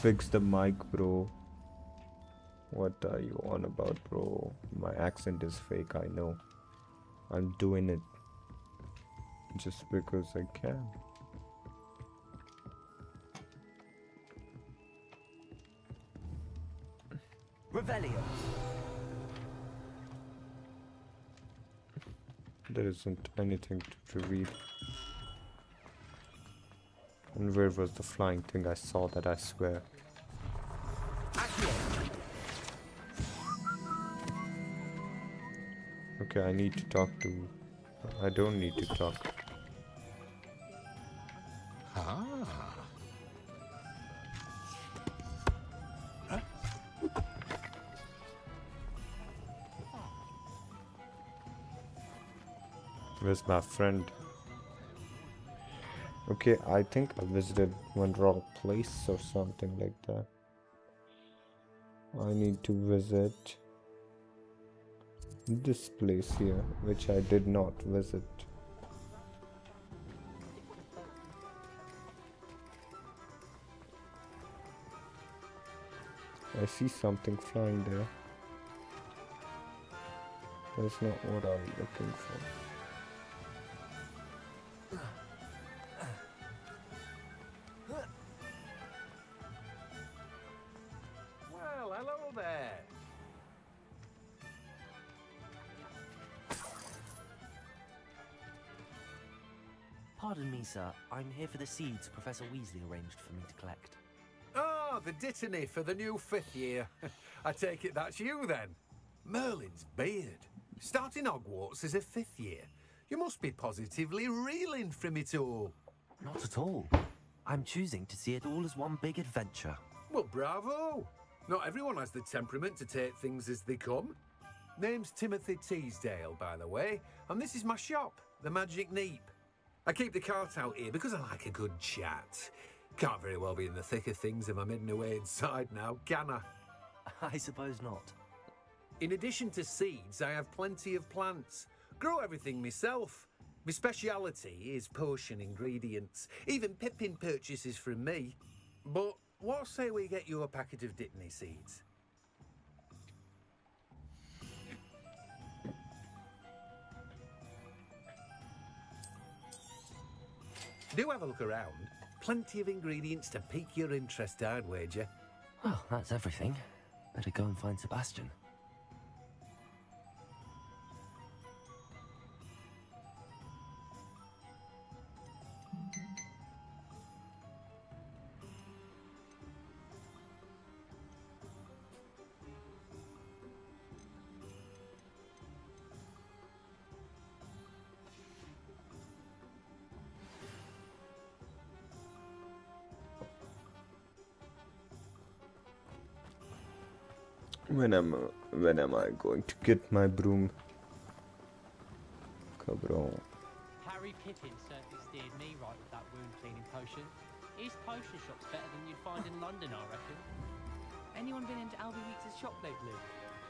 Fix the mic, bro. What are you on about, bro? My accent is fake, I know. I'm doing it just because I can. Revelio. There isn't anything to read. And where was the flying thing? I saw that, I swear. Okay, I need to talk to... I don't need to talk. Ah. Where's my friend? Okay, I think I visited one wrong place or something like that. I need to visit this place here, which I did not visit. I see something flying there. That's not what I'm looking for. Well, hello there. Pardon me, sir. I'm here for the seeds Professor Weasley arranged for me to collect. Ah, the dittany for the new 5th year. I take it that's you then. Merlin's beard. Starting Hogwarts as a 5th year. You must be positively reeling from it all. Not at all. I'm choosing to see it all as one big adventure. Well, bravo. Not everyone has the temperament to take things as they come. Name's Timothy Teasdale, by the way, and this is my shop, the Magic Neep. I keep the cart out here because I like a good chat. Can't very well be in the thick of things if I'm hidden away inside now, can I? I suppose not. In addition to seeds, I have plenty of plants. Grow everything myself. My speciality is potion ingredients. Even Pippin purchases from me. But what say we get you a packet of Dittany seeds? Do have a look around. Plenty of ingredients to pique your interest, I'd wager. Well, that's everything. Better go and find Sebastian. When am I going to get my broom? Cabron. Harry Pippin certainly steered me right with that wound cleaning potion. His potion shop's better than you'd find in London, I reckon. Anyone been into Albie Weeks' shop lately?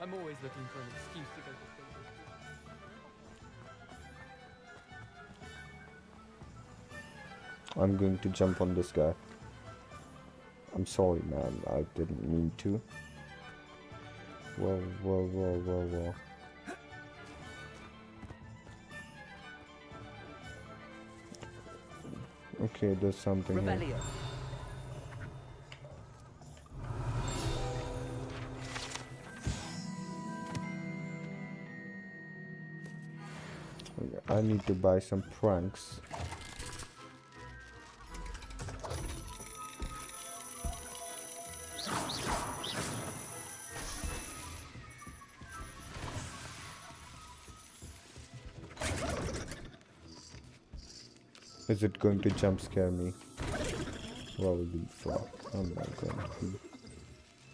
I'm always looking for an excuse to go to things. I'm going to jump on this guy. I'm sorry, man. I didn't mean to. Whoa. Okay, there's something here. Okay, I need to buy some pranks. Is it going to jump scare me? Holy fuck. I'm not going to be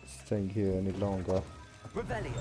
staying here any longer. Revelio.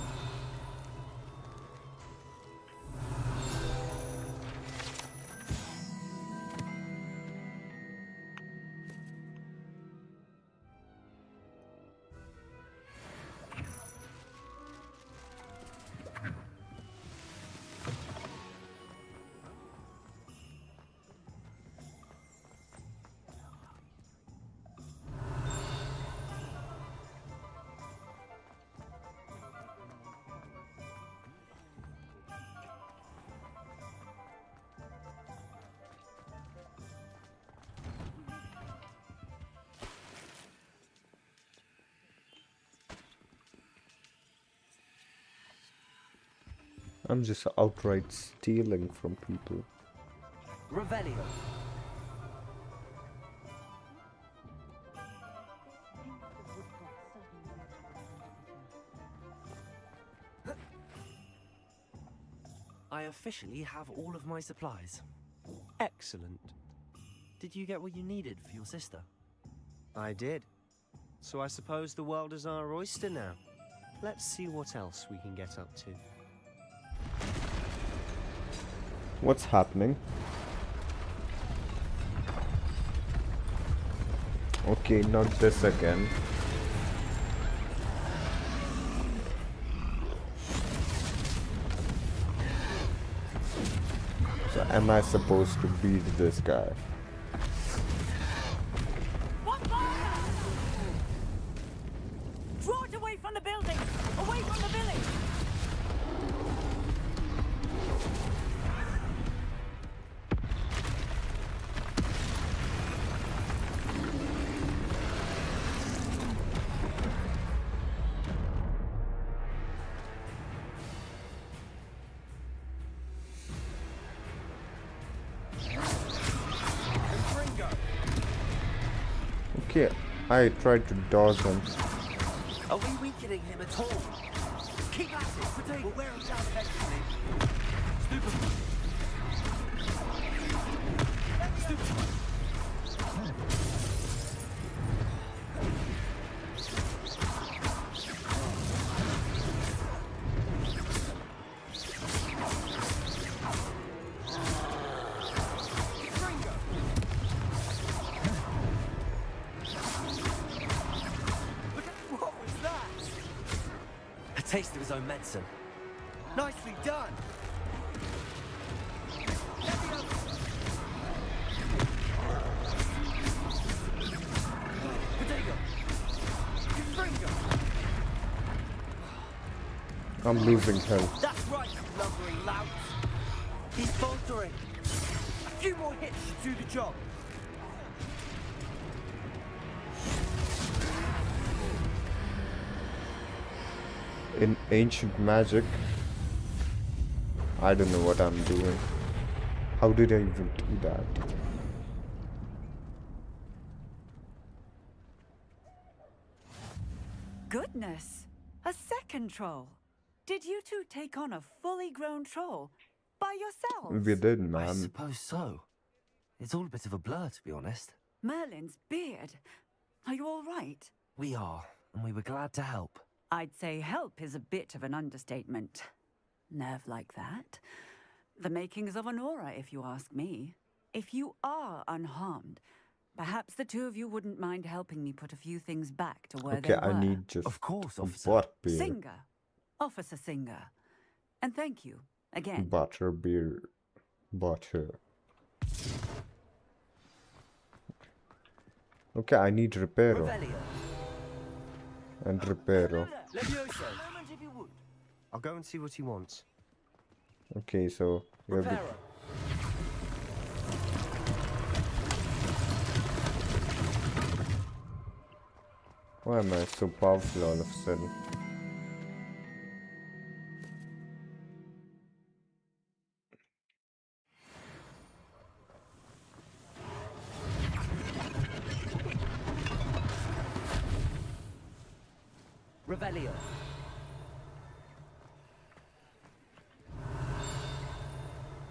I'm just outright stealing from people. Revelio. I officially have all of my supplies. Excellent. Did you get what you needed for your sister? I did. So I suppose the world is our oyster now. Let's see what else we can get up to. What's happening? Okay, not this again. So am I supposed to beat this guy? Draw it away from the building! Away from the village! Okay, I tried to dodge him. Are we weakening him at all? Keep at it! We'll wear him down eventually. Stupefy. taste of his own medicine. Nicely done! I'm losing health. That's right, you lumbering lout. He's faltering. A few more hits should do the job. In ancient magic, I don't know what I'm doing. How did I even do that? Goodness! A second troll! Did you two take on a fully grown troll by yourselves? We did, I man. suppose so. It's all a bit of a blur, to be honest. Merlin's beard. Are you all right? We are, and we were glad to help. I'd say help is a bit of an understatement. Nerve like that. The makings of an aura, if you ask me. If you are unharmed, perhaps the two of you wouldn't mind helping me put a few things back to where they Okay, were. I need just Of course, officer. butterbeer. Singer. Officer Singer. And thank you, again. Butterbeer. Butter. Okay, I need reparo. And reparo. Levioso. I'll go and see what he wants. Okay, so we have to... Why am I so powerful all of a sudden? Revelio.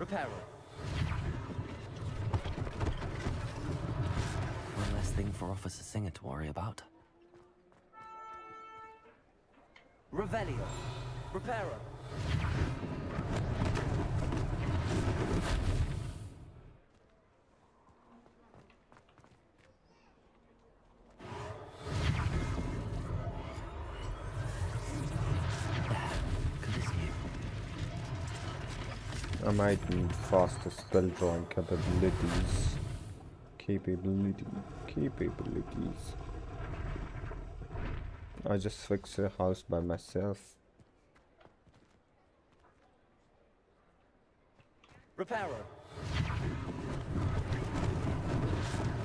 Reparo. One less thing for Officer Singer to worry about. Revelio. Reparo. I might need faster spell drawing capabilities. Capabilities. I just fixed a house by myself. Reparo.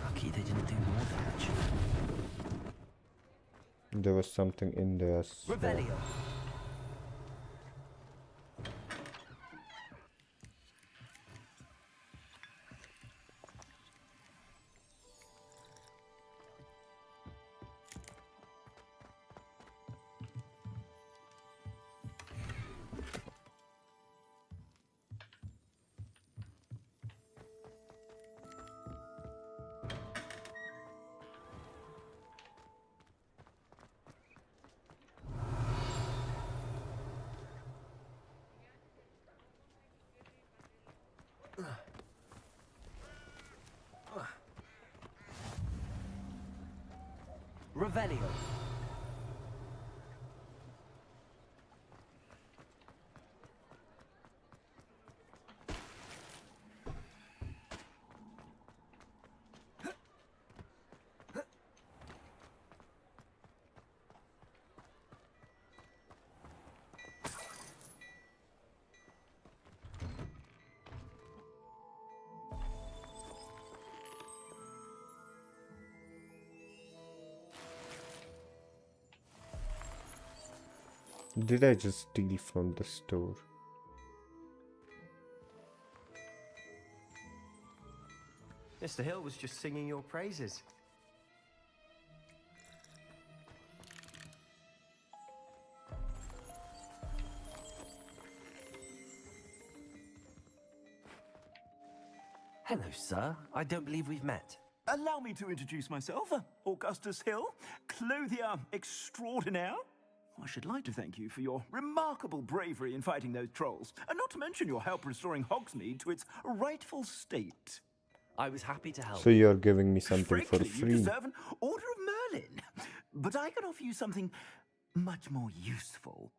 Lucky they didn't do more damage. There was something in there. So. Revelio. Revelio. Did I just steal from the store? Mr. Hill was just singing your praises. Hello, sir. I don't believe we've met. Allow me to introduce myself, Augustus Hill, clothier extraordinaire. I should like to thank you for your remarkable bravery in fighting those trolls, and not to mention your help restoring Hogsmeade to its rightful state. I was happy to help. So you're giving me something for Frankly, free. you deserve an Order of Merlin. But I can offer you something much more useful.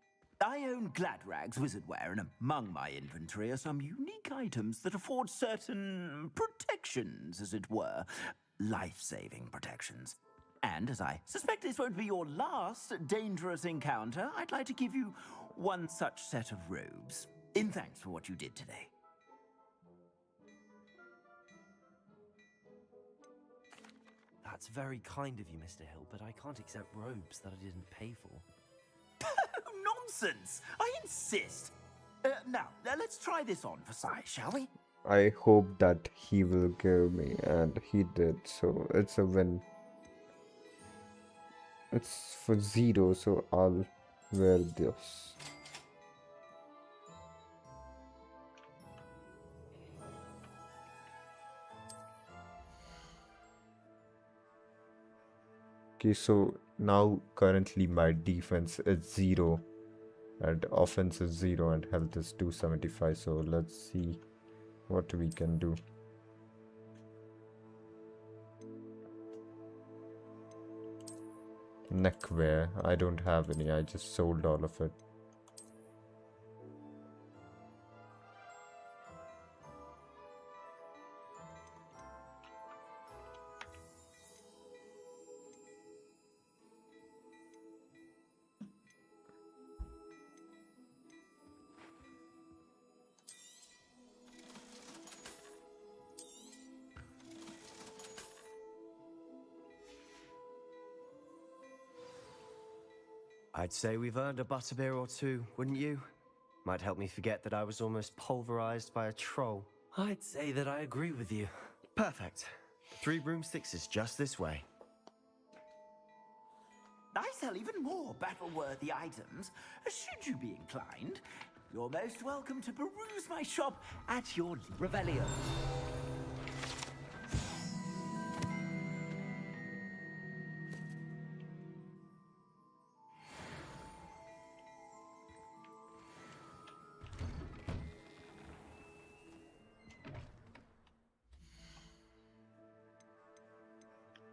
I own Gladrag's wizardware, and among my inventory are some unique items that afford certain protections, as it were. Life-saving protections. And as I suspect this won't be your last dangerous encounter, I'd like to give you one such set of robes, in thanks for what you did today. That's very kind of you, Mr. Hill, but I can't accept robes that I didn't pay for. Nonsense! I insist! Now, let's try this on for size, shall we? I hope that he will give me, and he did, so it's a win. It's for 0, so I'll wear this. Okay, so now currently my defense is 0 and offense is 0 and health is 275, so let's see what we can do. Neckwear, I don't have any, I just sold all of it. I'd say we've earned a butterbeer or two, wouldn't you? Might help me forget that I was almost pulverized by a troll. I'd say that I agree with you. Perfect. 3 broomsticks is just this way. I sell even more battle-worthy items. Should you be inclined, you're most welcome to peruse my shop at your Revelio.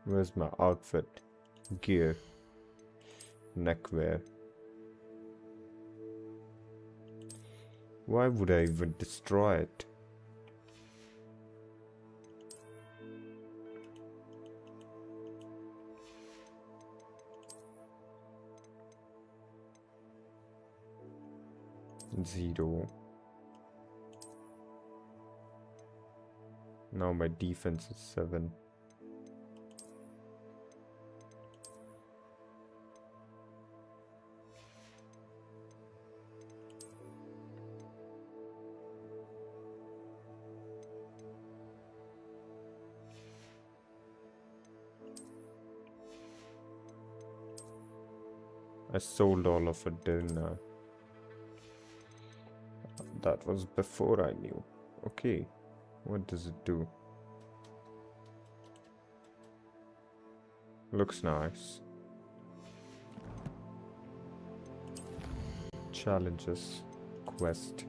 Where's my outfit? Gear. Neckwear. Why would I even destroy it? Zero. Now my defense is 7. I sold all of it, didn't I? That was before I knew. Okay, what does it do? Looks nice. Challenges. Quest.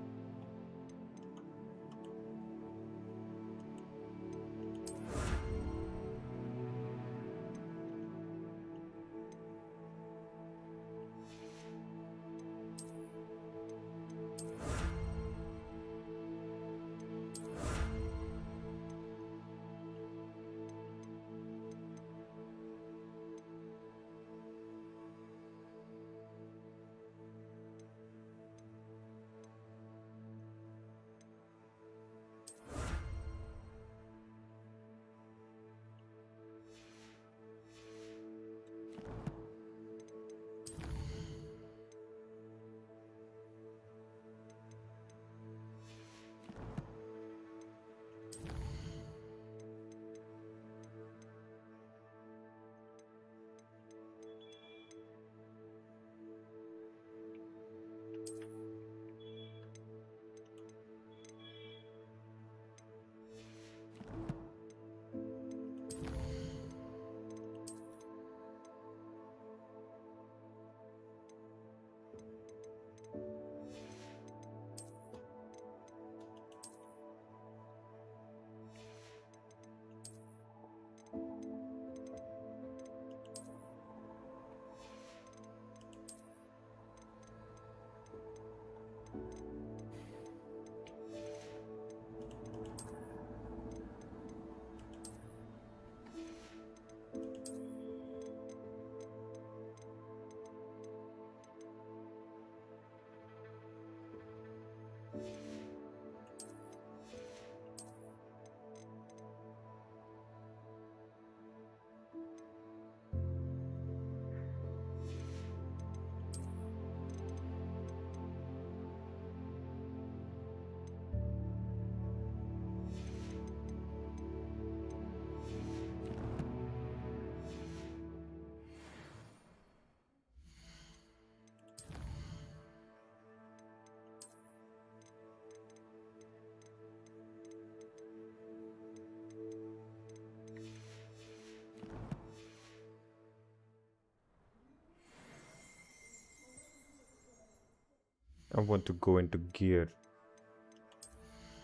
I want to go into gear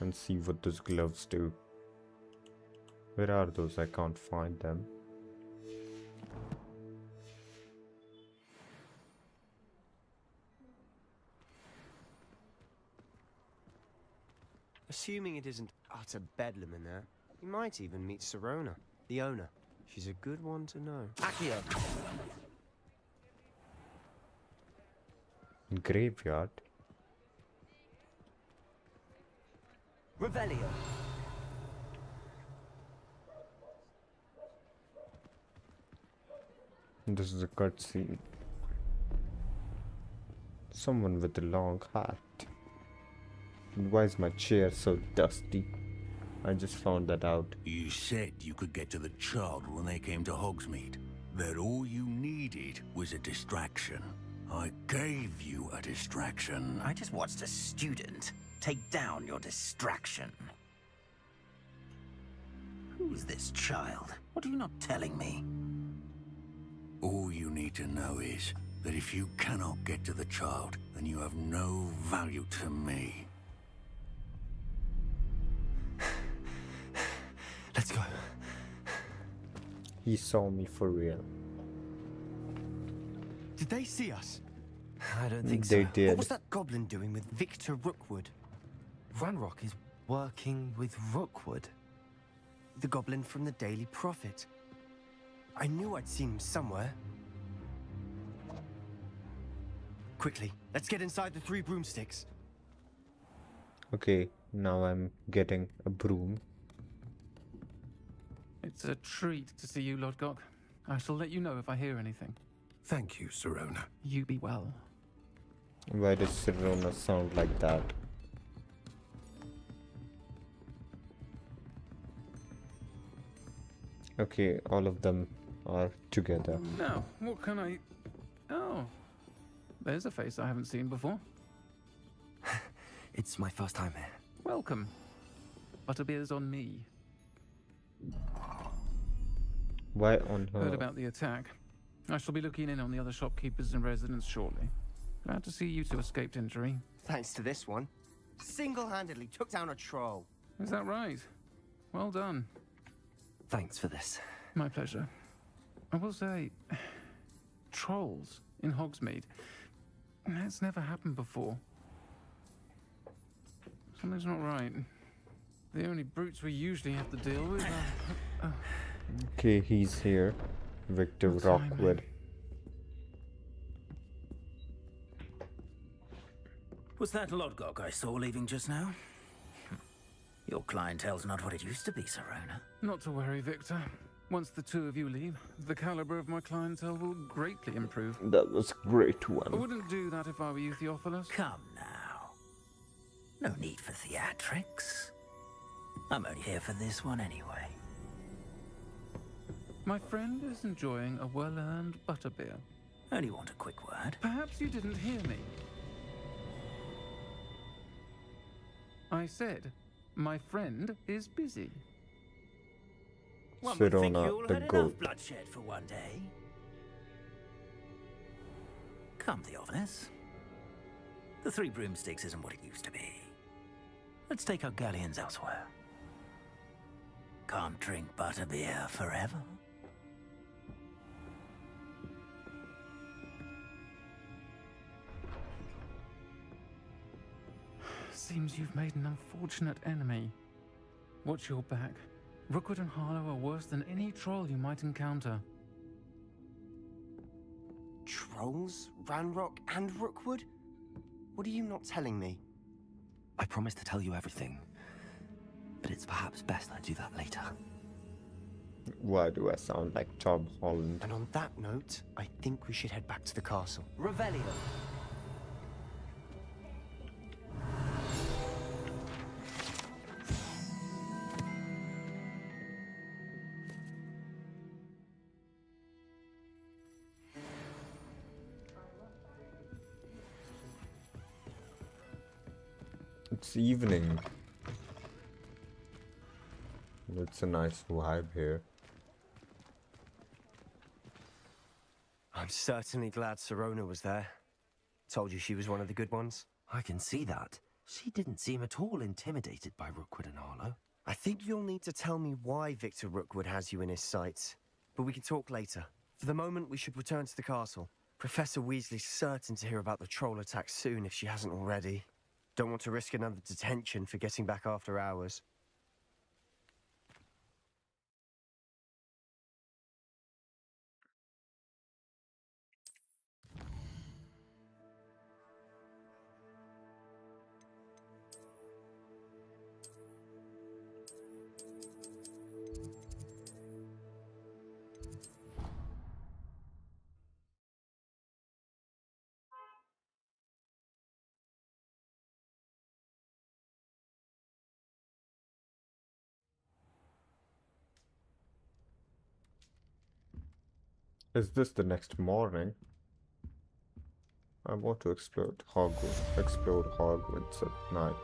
and see what those gloves do. Where are those? I can't find them. Assuming it isn't utter bedlam in there, you might even meet Sirona, the owner. She's a good one to know. Accio. Graveyard? Revelio. This is a cutscene. Someone with a long hat. And why is my chair so dusty? I just found that out. You said you could get to the child when they came to Hogsmeade. That all you needed was a distraction. I gave you a distraction. I just watched a student take down your distraction. Who's this child? What are you not telling me? All you need to know is that if you cannot get to the child, then you have no value to me. Let's go. He saw me for real. Did they see us? I don't think They so. did. What was that goblin doing with Victor Rookwood? Ranrock is working with Rookwood. The goblin from the Daily Prophet. I knew I'd seen him somewhere. Quickly, let's get inside the 3 broomsticks. Okay, now I'm getting a broom. It's a treat to see you, Lodgok. I shall let you know if I hear anything. Thank you, Sirona. You be well. Why does Sirona sound like that? Okay, all of them are together. Now, what can I... Oh, there's a face I haven't seen before. It's my first time here. Welcome. Butterbeer's on me. Why on her? Heard about the attack. I shall be looking in on the other shopkeepers and residents shortly. Glad to see you two escaped injury. Thanks to this one. Single-handedly took down a troll. Is that right? Well done. Thanks for this. My pleasure. I will say, trolls in Hogsmeade. That's never happened before. Something's not right. The only brutes we usually have to deal with are... Okay, he's here. Victor Rockwood. Was that Lodgok I saw leaving just now? Your clientele's not what it used to be, Sirona. Not to worry, Victor. Once the two of you leave, the caliber of my clientele will greatly improve. That was a great I one. wouldn't do that if I were you, Theophilus. Come now. No need for theatrics. I'm only here for this one anyway. My friend is enjoying a well-earned butterbeer. Only want a quick word. Perhaps you didn't hear me. I said, my friend is busy. One would think Sirona, you all the had enough goat. bloodshed for one day. Come, Theophilus. The 3 broomsticks isn't what it used to be. Let's take our galleons elsewhere. Can't drink butterbeer forever. Seems you've made an unfortunate enemy. Watch your back. Rookwood and Harlow are worse than any troll you might encounter. Trolls? Ranrock and Rookwood? What are you not telling me? I promise to tell you everything, but it's perhaps best I do that later. Why do I sound like Tom Holland? And on that note, I think we should head back to the castle. Revelio. It's evening. It's a nice vibe here. I'm certainly glad Sirona was there. Told you she was one of the good ones. I can see that. She didn't seem at all intimidated by Rookwood and Harlow. I think you'll need to tell me why Victor Rookwood has you in his sights. But we can talk later. For the moment, we should return to the castle. Professor Weasley's certain to hear about the troll attack soon if she hasn't already. Don't want to risk another detention for getting back after hours. Is this the next morning? I want to explore Hogwarts at night.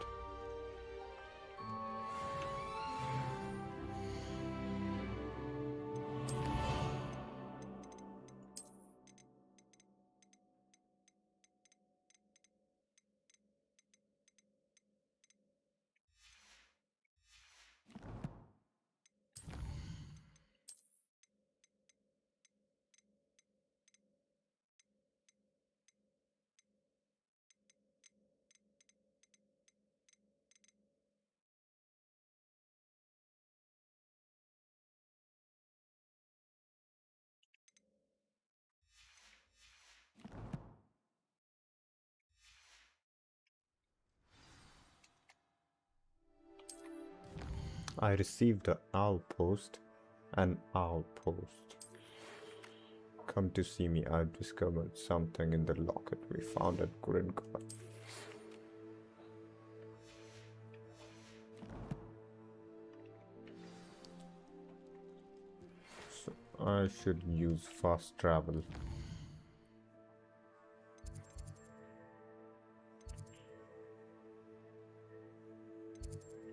I received an owl post. An owl post. Come to see me. I've discovered something in the locket we found at Gringotts. So I should use fast travel.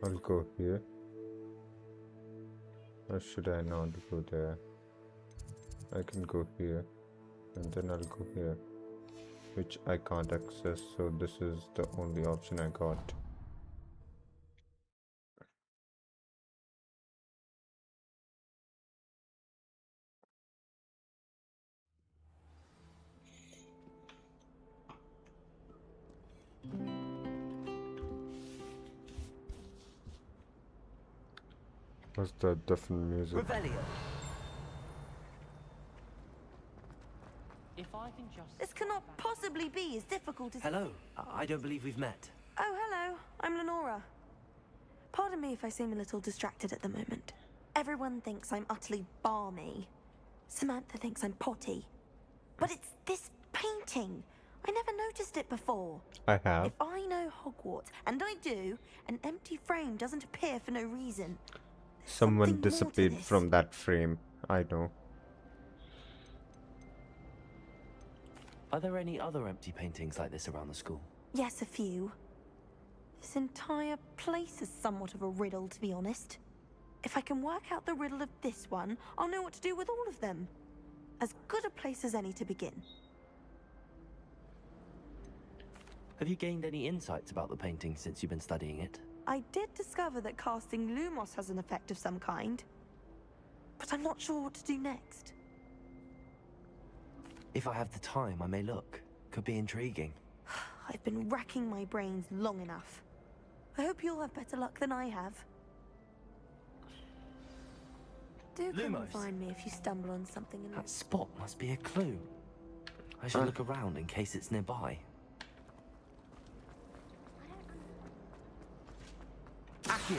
I'll go here. Or should I not go there? I can go here. And then I'll go here. Which I can't access, so this is the only option I got. What's that different music? Revelio. If I can just... This cannot possibly be as difficult as... Hello. I don't believe we've met. Oh, hello. I'm Lenora. Pardon me if I seem a little distracted at the moment. Everyone thinks I'm utterly balmy. Samantha thinks I'm potty. But it's this painting. I never noticed it before. I have. If I know Hogwarts, and I do, an empty frame doesn't appear for no reason. Someone disappeared from that frame. I know. Are there any other empty paintings like this around the school? Yes, a few. This entire place is somewhat of a riddle, to be honest. If I can work out the riddle of this one, I'll know what to do with all of them. As good a place as any to begin. Have you gained any insights about the painting since you've been studying it? I did discover that casting Lumos has an effect of some kind, but I'm not sure what to do next. If I have the time, I may look. Could be intriguing. I've been racking my brains long enough. I hope you'll have better luck than I have. Do come and find me if you stumble on something in That spot must be a clue. I should look around in case it's nearby. Accio.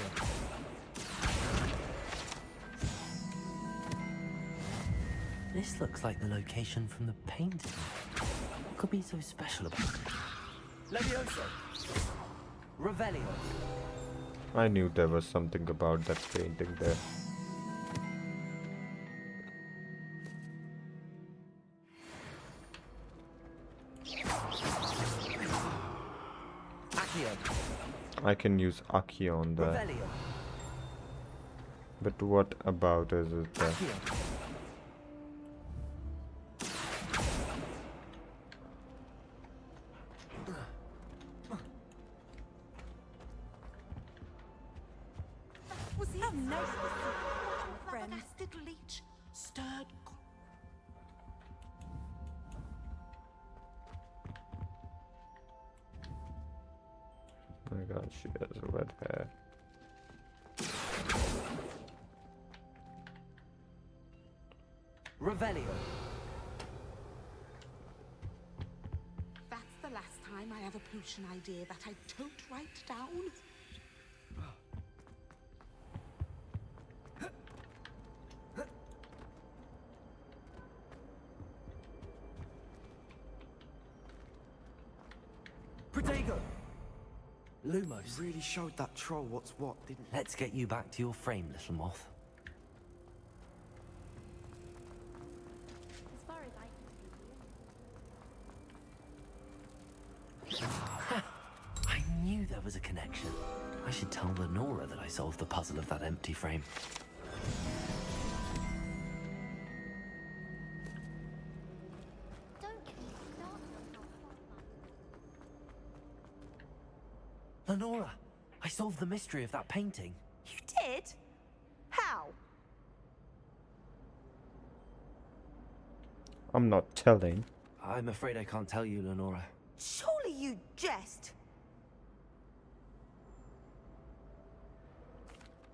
This looks like the location from the painting. What could be so special about it? Levioso. Revelio. I knew there was something about that painting there. Accio. I can use Accio on there. Revelio. But what about is it there? Accio. Oh my god, she has red hair. Revelio. That's the last time I have a potion idea that I don't write down. Protego! Lumos really showed that troll what's what, didn't he? Let's get you back to your frame, little moth. As far as I can see. I knew there was a connection. I should tell Lenora that I solved the puzzle of that empty frame. Don't get me started on how Lenora, I solved the mystery of that painting. You did? How? I'm not telling. I'm afraid I can't tell you, Lenora. Surely you jest.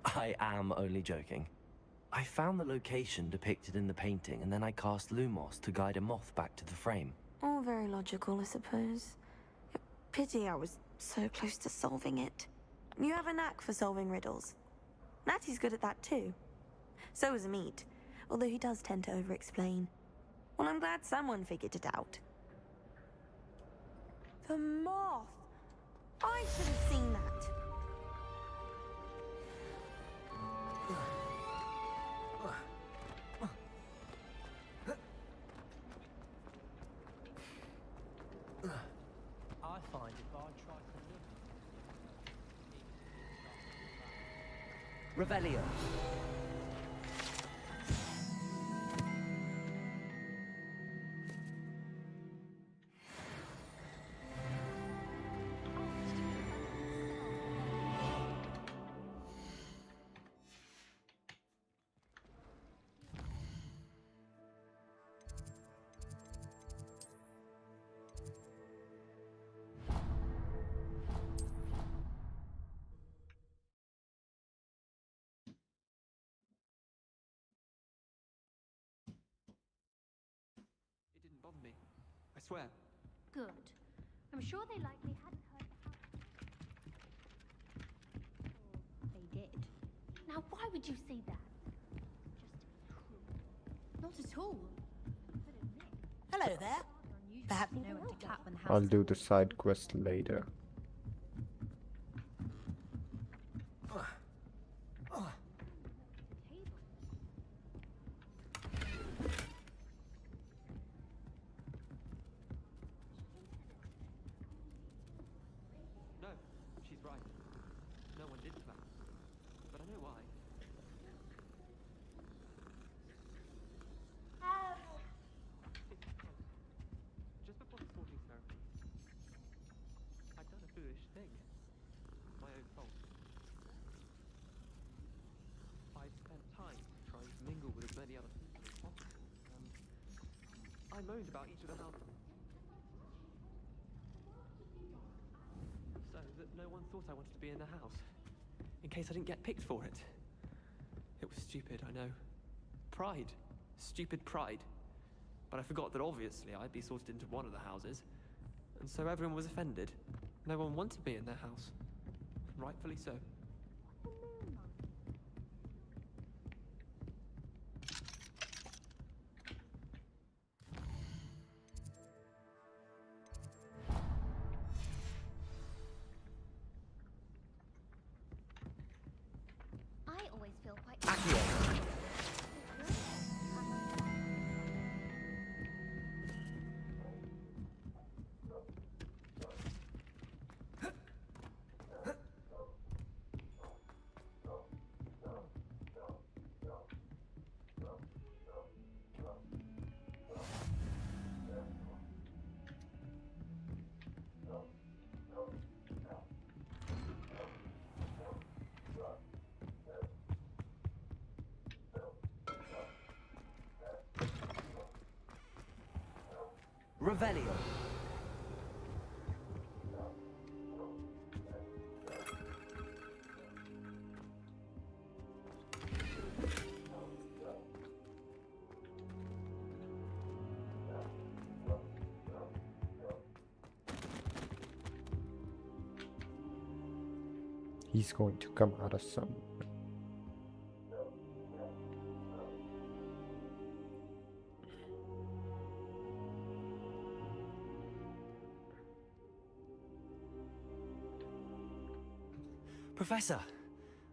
I am only joking. I found the location depicted in the painting, and then I cast Lumos to guide a moth back to the frame. All very logical, I suppose. Pity I was so close to solving it. You have a knack for solving riddles. Natty's good at that too. So is Amit, although he does tend to over-explain. Well, I'm glad someone figured it out. The moth! I should have seen that. I find if I try to look... Revelio. It didn't bother me. I swear. Good. I'm sure they likely hadn't heard the Or they did. Now, why would you say that? Just to be cruel. Not at all. Hello there. Perhaps know when to clap when the house I'll do the side quest later. No, she's right. No one did clap. But I know why. Just before the sorting ceremony, I'd done a foolish thing. My own fault. I'd spent time trying to mingle with as many other people as possible. I moaned about each of the houses. So that no one thought I wanted to be in the house. In case I didn't get picked for it. It was stupid, I know. Pride. Stupid pride. But I forgot that obviously I'd be sorted into one of the houses. And so everyone was offended. No one wanted me in their house. Rightfully so. I always feel quite... Revelio. He's going to come out of somewhere. Professor,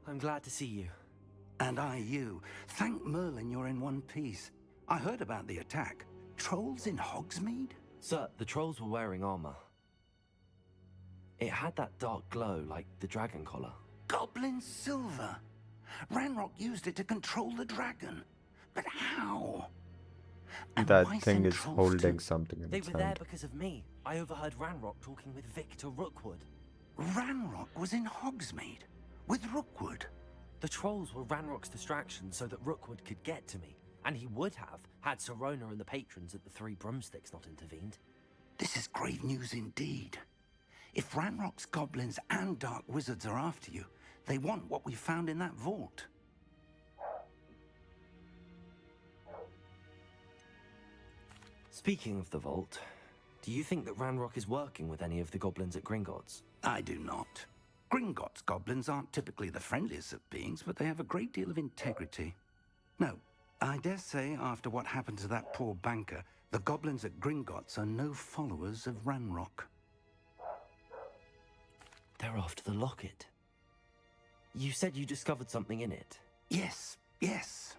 I'm glad to see you. And I you. Thank Merlin you're in one piece. I heard about the attack. Trolls in Hogsmeade? Sir, the trolls were wearing armor. It had that dark glow like the dragon collar. Goblin silver. Ranrock used it to control the dragon. But how? And That why thing send is trolls holding to... something in They its were there hand. because of me. I overheard Ranrock talking with Victor Rookwood. Ranrock was in Hogsmeade with Rookwood. The trolls were Ranrock's distraction so that Rookwood could get to me. And he would have, had Sirona and the patrons at the Three Broomsticks not intervened. This is grave news indeed. If Ranrock's goblins and dark wizards are after you, they want what we found in that vault. Speaking of the vault, do you think that Ranrock is working with any of the goblins at Gringotts? I do not. Gringotts goblins aren't typically the friendliest of beings, but they have a great deal of integrity. No, I dare say after what happened to that poor banker, the goblins at Gringotts are no followers of Ranrock. They're after the locket. You said you discovered something in it. Yes, yes.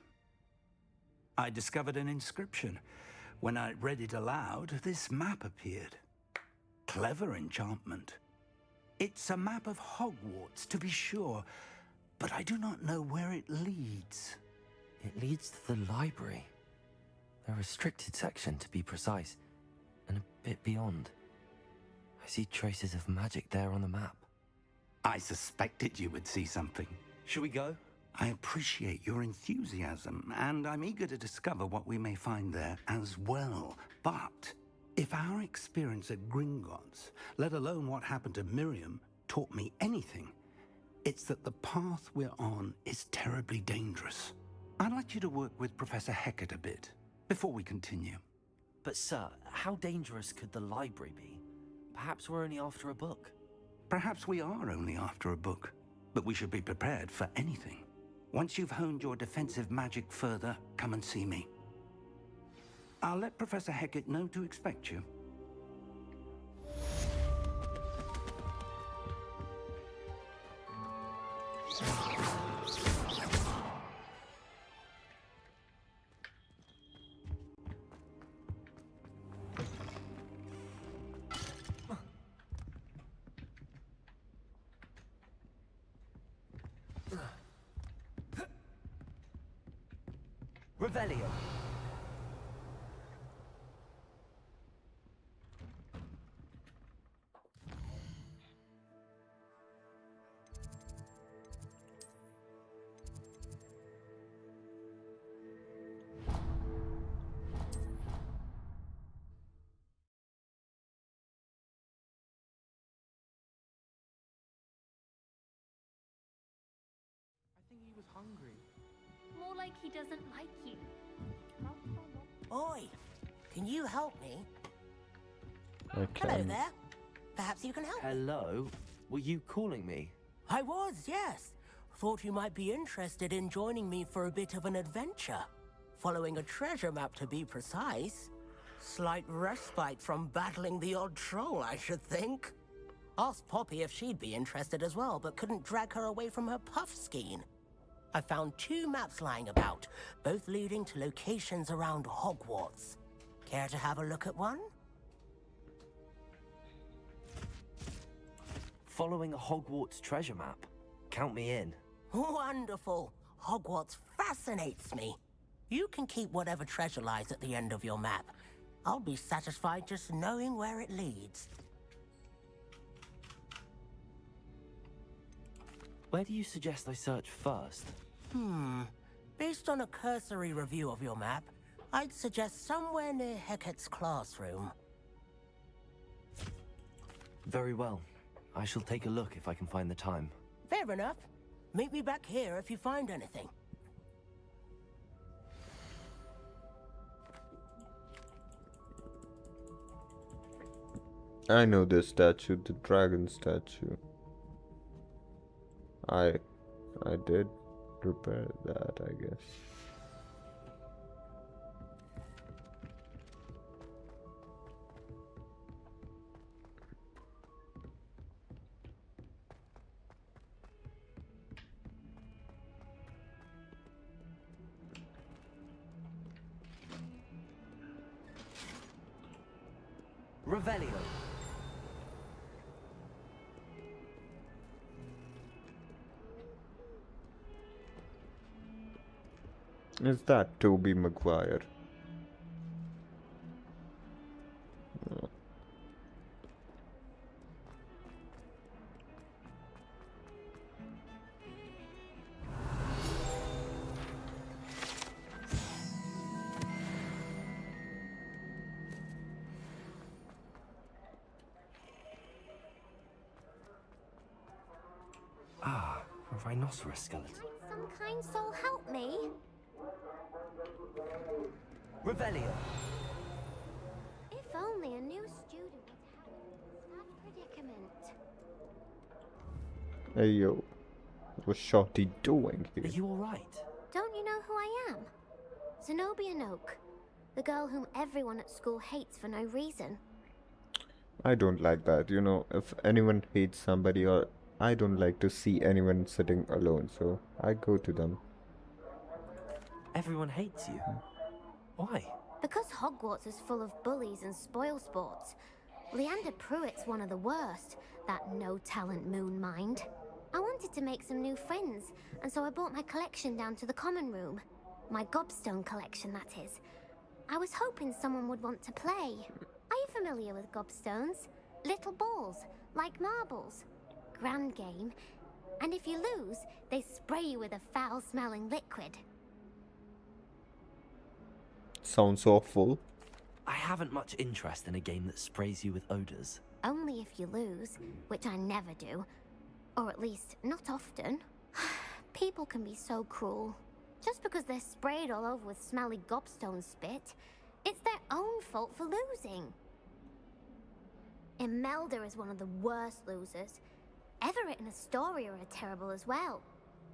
I discovered an inscription. When I read it aloud, this map appeared. Clever enchantment. It's a map of Hogwarts, to be sure, but I do not know where it leads. It leads to the library. A restricted section, to be precise, and a bit beyond. I see traces of magic there on the map. I suspected you would see something. Shall we go? I appreciate your enthusiasm, and I'm eager to discover what we may find there as well. But if our experience at Gringotts, let alone what happened to Miriam, taught me anything, it's that the path we're on is terribly dangerous. I'd like you to work with Professor Hecat a bit before we continue. But sir, how dangerous could the library be? Perhaps we're only after a book. Perhaps we are only after a book, but we should be prepared for anything. Once you've honed your defensive magic further, come and see me. I'll let Professor Hecat know to expect you. Revelio. I think he was hungry. More like he doesn't like you. Oi, can you help me? Okay. Hello there. Perhaps you can help me. Hello? Were you calling me? I was, yes. Thought you might be interested in joining me for a bit of an adventure. Following a treasure map, to be precise. Slight respite from battling the odd troll, I should think. Asked Poppy if she'd be interested as well, but couldn't drag her away from her puff skein. I found 2 maps lying about, both leading to locations around Hogwarts. Care to have a look at one? Following a Hogwarts treasure map? Count me in. Wonderful. Hogwarts fascinates me. You can keep whatever treasure lies at the end of your map. I'll be satisfied just knowing where it leads. Where do you suggest I search first? Based on a cursory review of your map, I'd suggest somewhere near Hecat's classroom. Very well. I shall take a look if I can find the time. Fair enough. Meet me back here if you find anything. I know this statue, the dragon statue. I did repair that, I guess. Revelio. Is that Toby Maguire? No. Ah, a rhinoceros skeleton. Some kind soul help me. Revelio. If only a new student would help me with that predicament. Hey yo, what's Shorty doing here? Are you alright? Don't you know who I am? Zenobia Noak, the girl whom everyone at school hates for no reason. I don't like that. You know, if anyone hates somebody, or I don't like to see anyone sitting alone, so I go to them. Everyone hates you. Why? Because Hogwarts is full of bullies and spoilsports. Leander Pruitt's one of the worst, that no-talent moon mind. I wanted to make some new friends, and so I brought my collection down to the common room. My gobstone collection, that is. I was hoping someone would want to play. Are you familiar with gobstones? Little balls, like marbles. Grand game. And if you lose, they spray you with a foul-smelling liquid. Sounds awful. I haven't much interest in a game that sprays you with odors. Only if you lose, which I never do. Or at least, not often. People can be so cruel. Just because they're sprayed all over with smelly gobstone spit, it's their own fault for losing. Imelda is one of the worst losers. Everett and Astoria are terrible as well.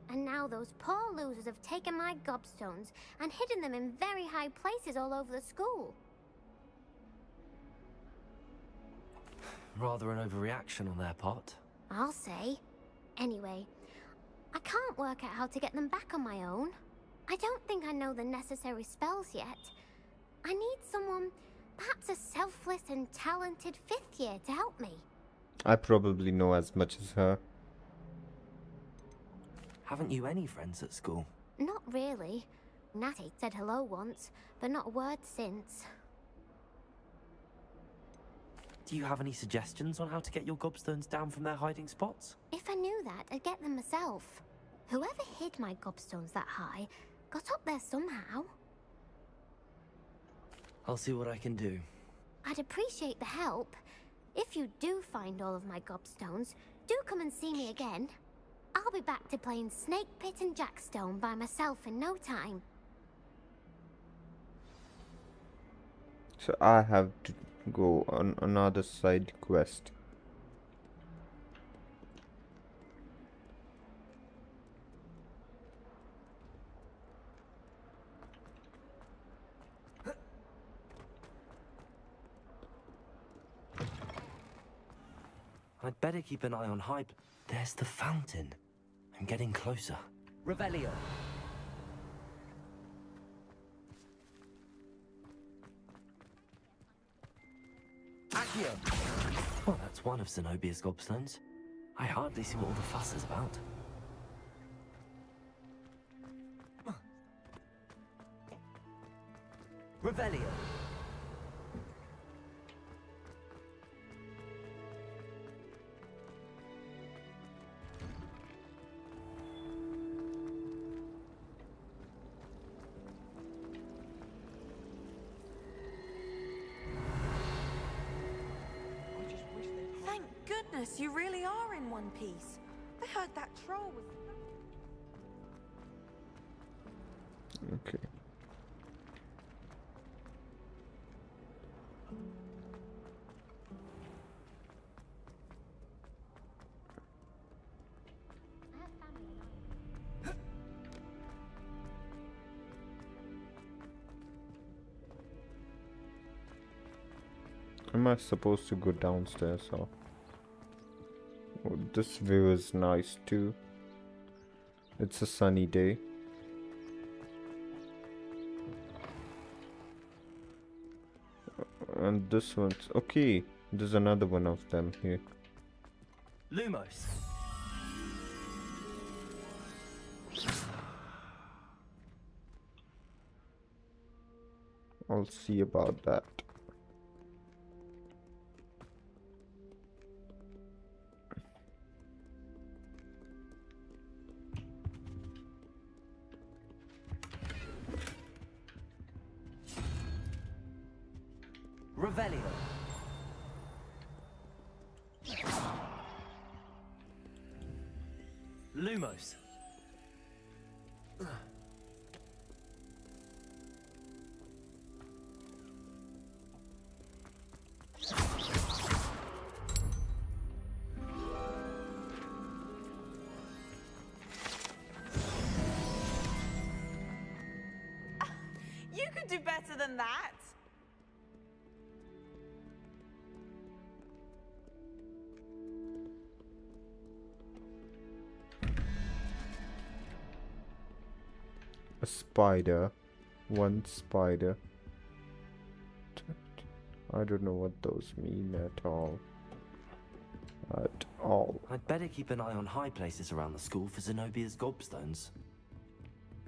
And now those poor losers have taken my gobstones and hidden them in very high places all over the school. Rather an overreaction on their part. I'll say. Anyway, I can't work out how to get them back on my own. I don't think I know the necessary spells yet. I need someone, perhaps a selfless and talented 5th year to help me. I probably know as much as her. Haven't you any friends at school? Not really. Natty said hello once, but not a word since. Do you have any suggestions on how to get your gobstones down from their hiding spots? If I knew that, I'd get them myself. Whoever hid my gobstones that high got up there somehow. I'll see what I can do. I'd appreciate the help. If you do find all of my gobstones, do come and see me again. I'll be back to playing Snake Pit and Jackstone by myself in no time. So I have to go on another side quest. I'd better keep an eye on Hype. There's the fountain. I'm getting closer. Revelio. Accio. Well, that's one of Zenobia's gobstones. I hardly see what all the fuss is about. Revelio. Thank goodness you really are in one piece. I heard that troll was... Okay. I have found Am I supposed to go downstairs or? Oh, this view is nice too. It's a sunny day. And this one's okay. There's another one of them here. Lumos. I'll see about that. Revelio. Lumos. You could do better than that. A spider. One spider. I don't know what those mean at all. At all. I'd better keep an eye on high places around the school for Zenobia's gobstones.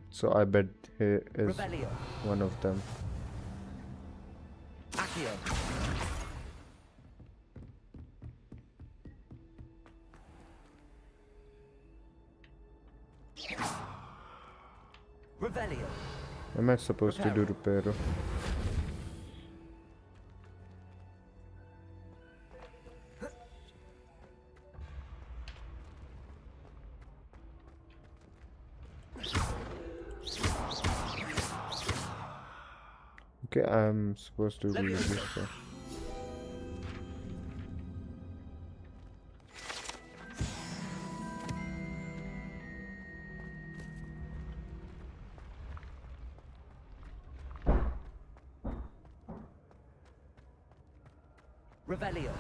So I bet here is Revelio. one of them. Accio. Revelio. Am I supposed to do reparo? Okay, I'm supposed to do this one. Revelio.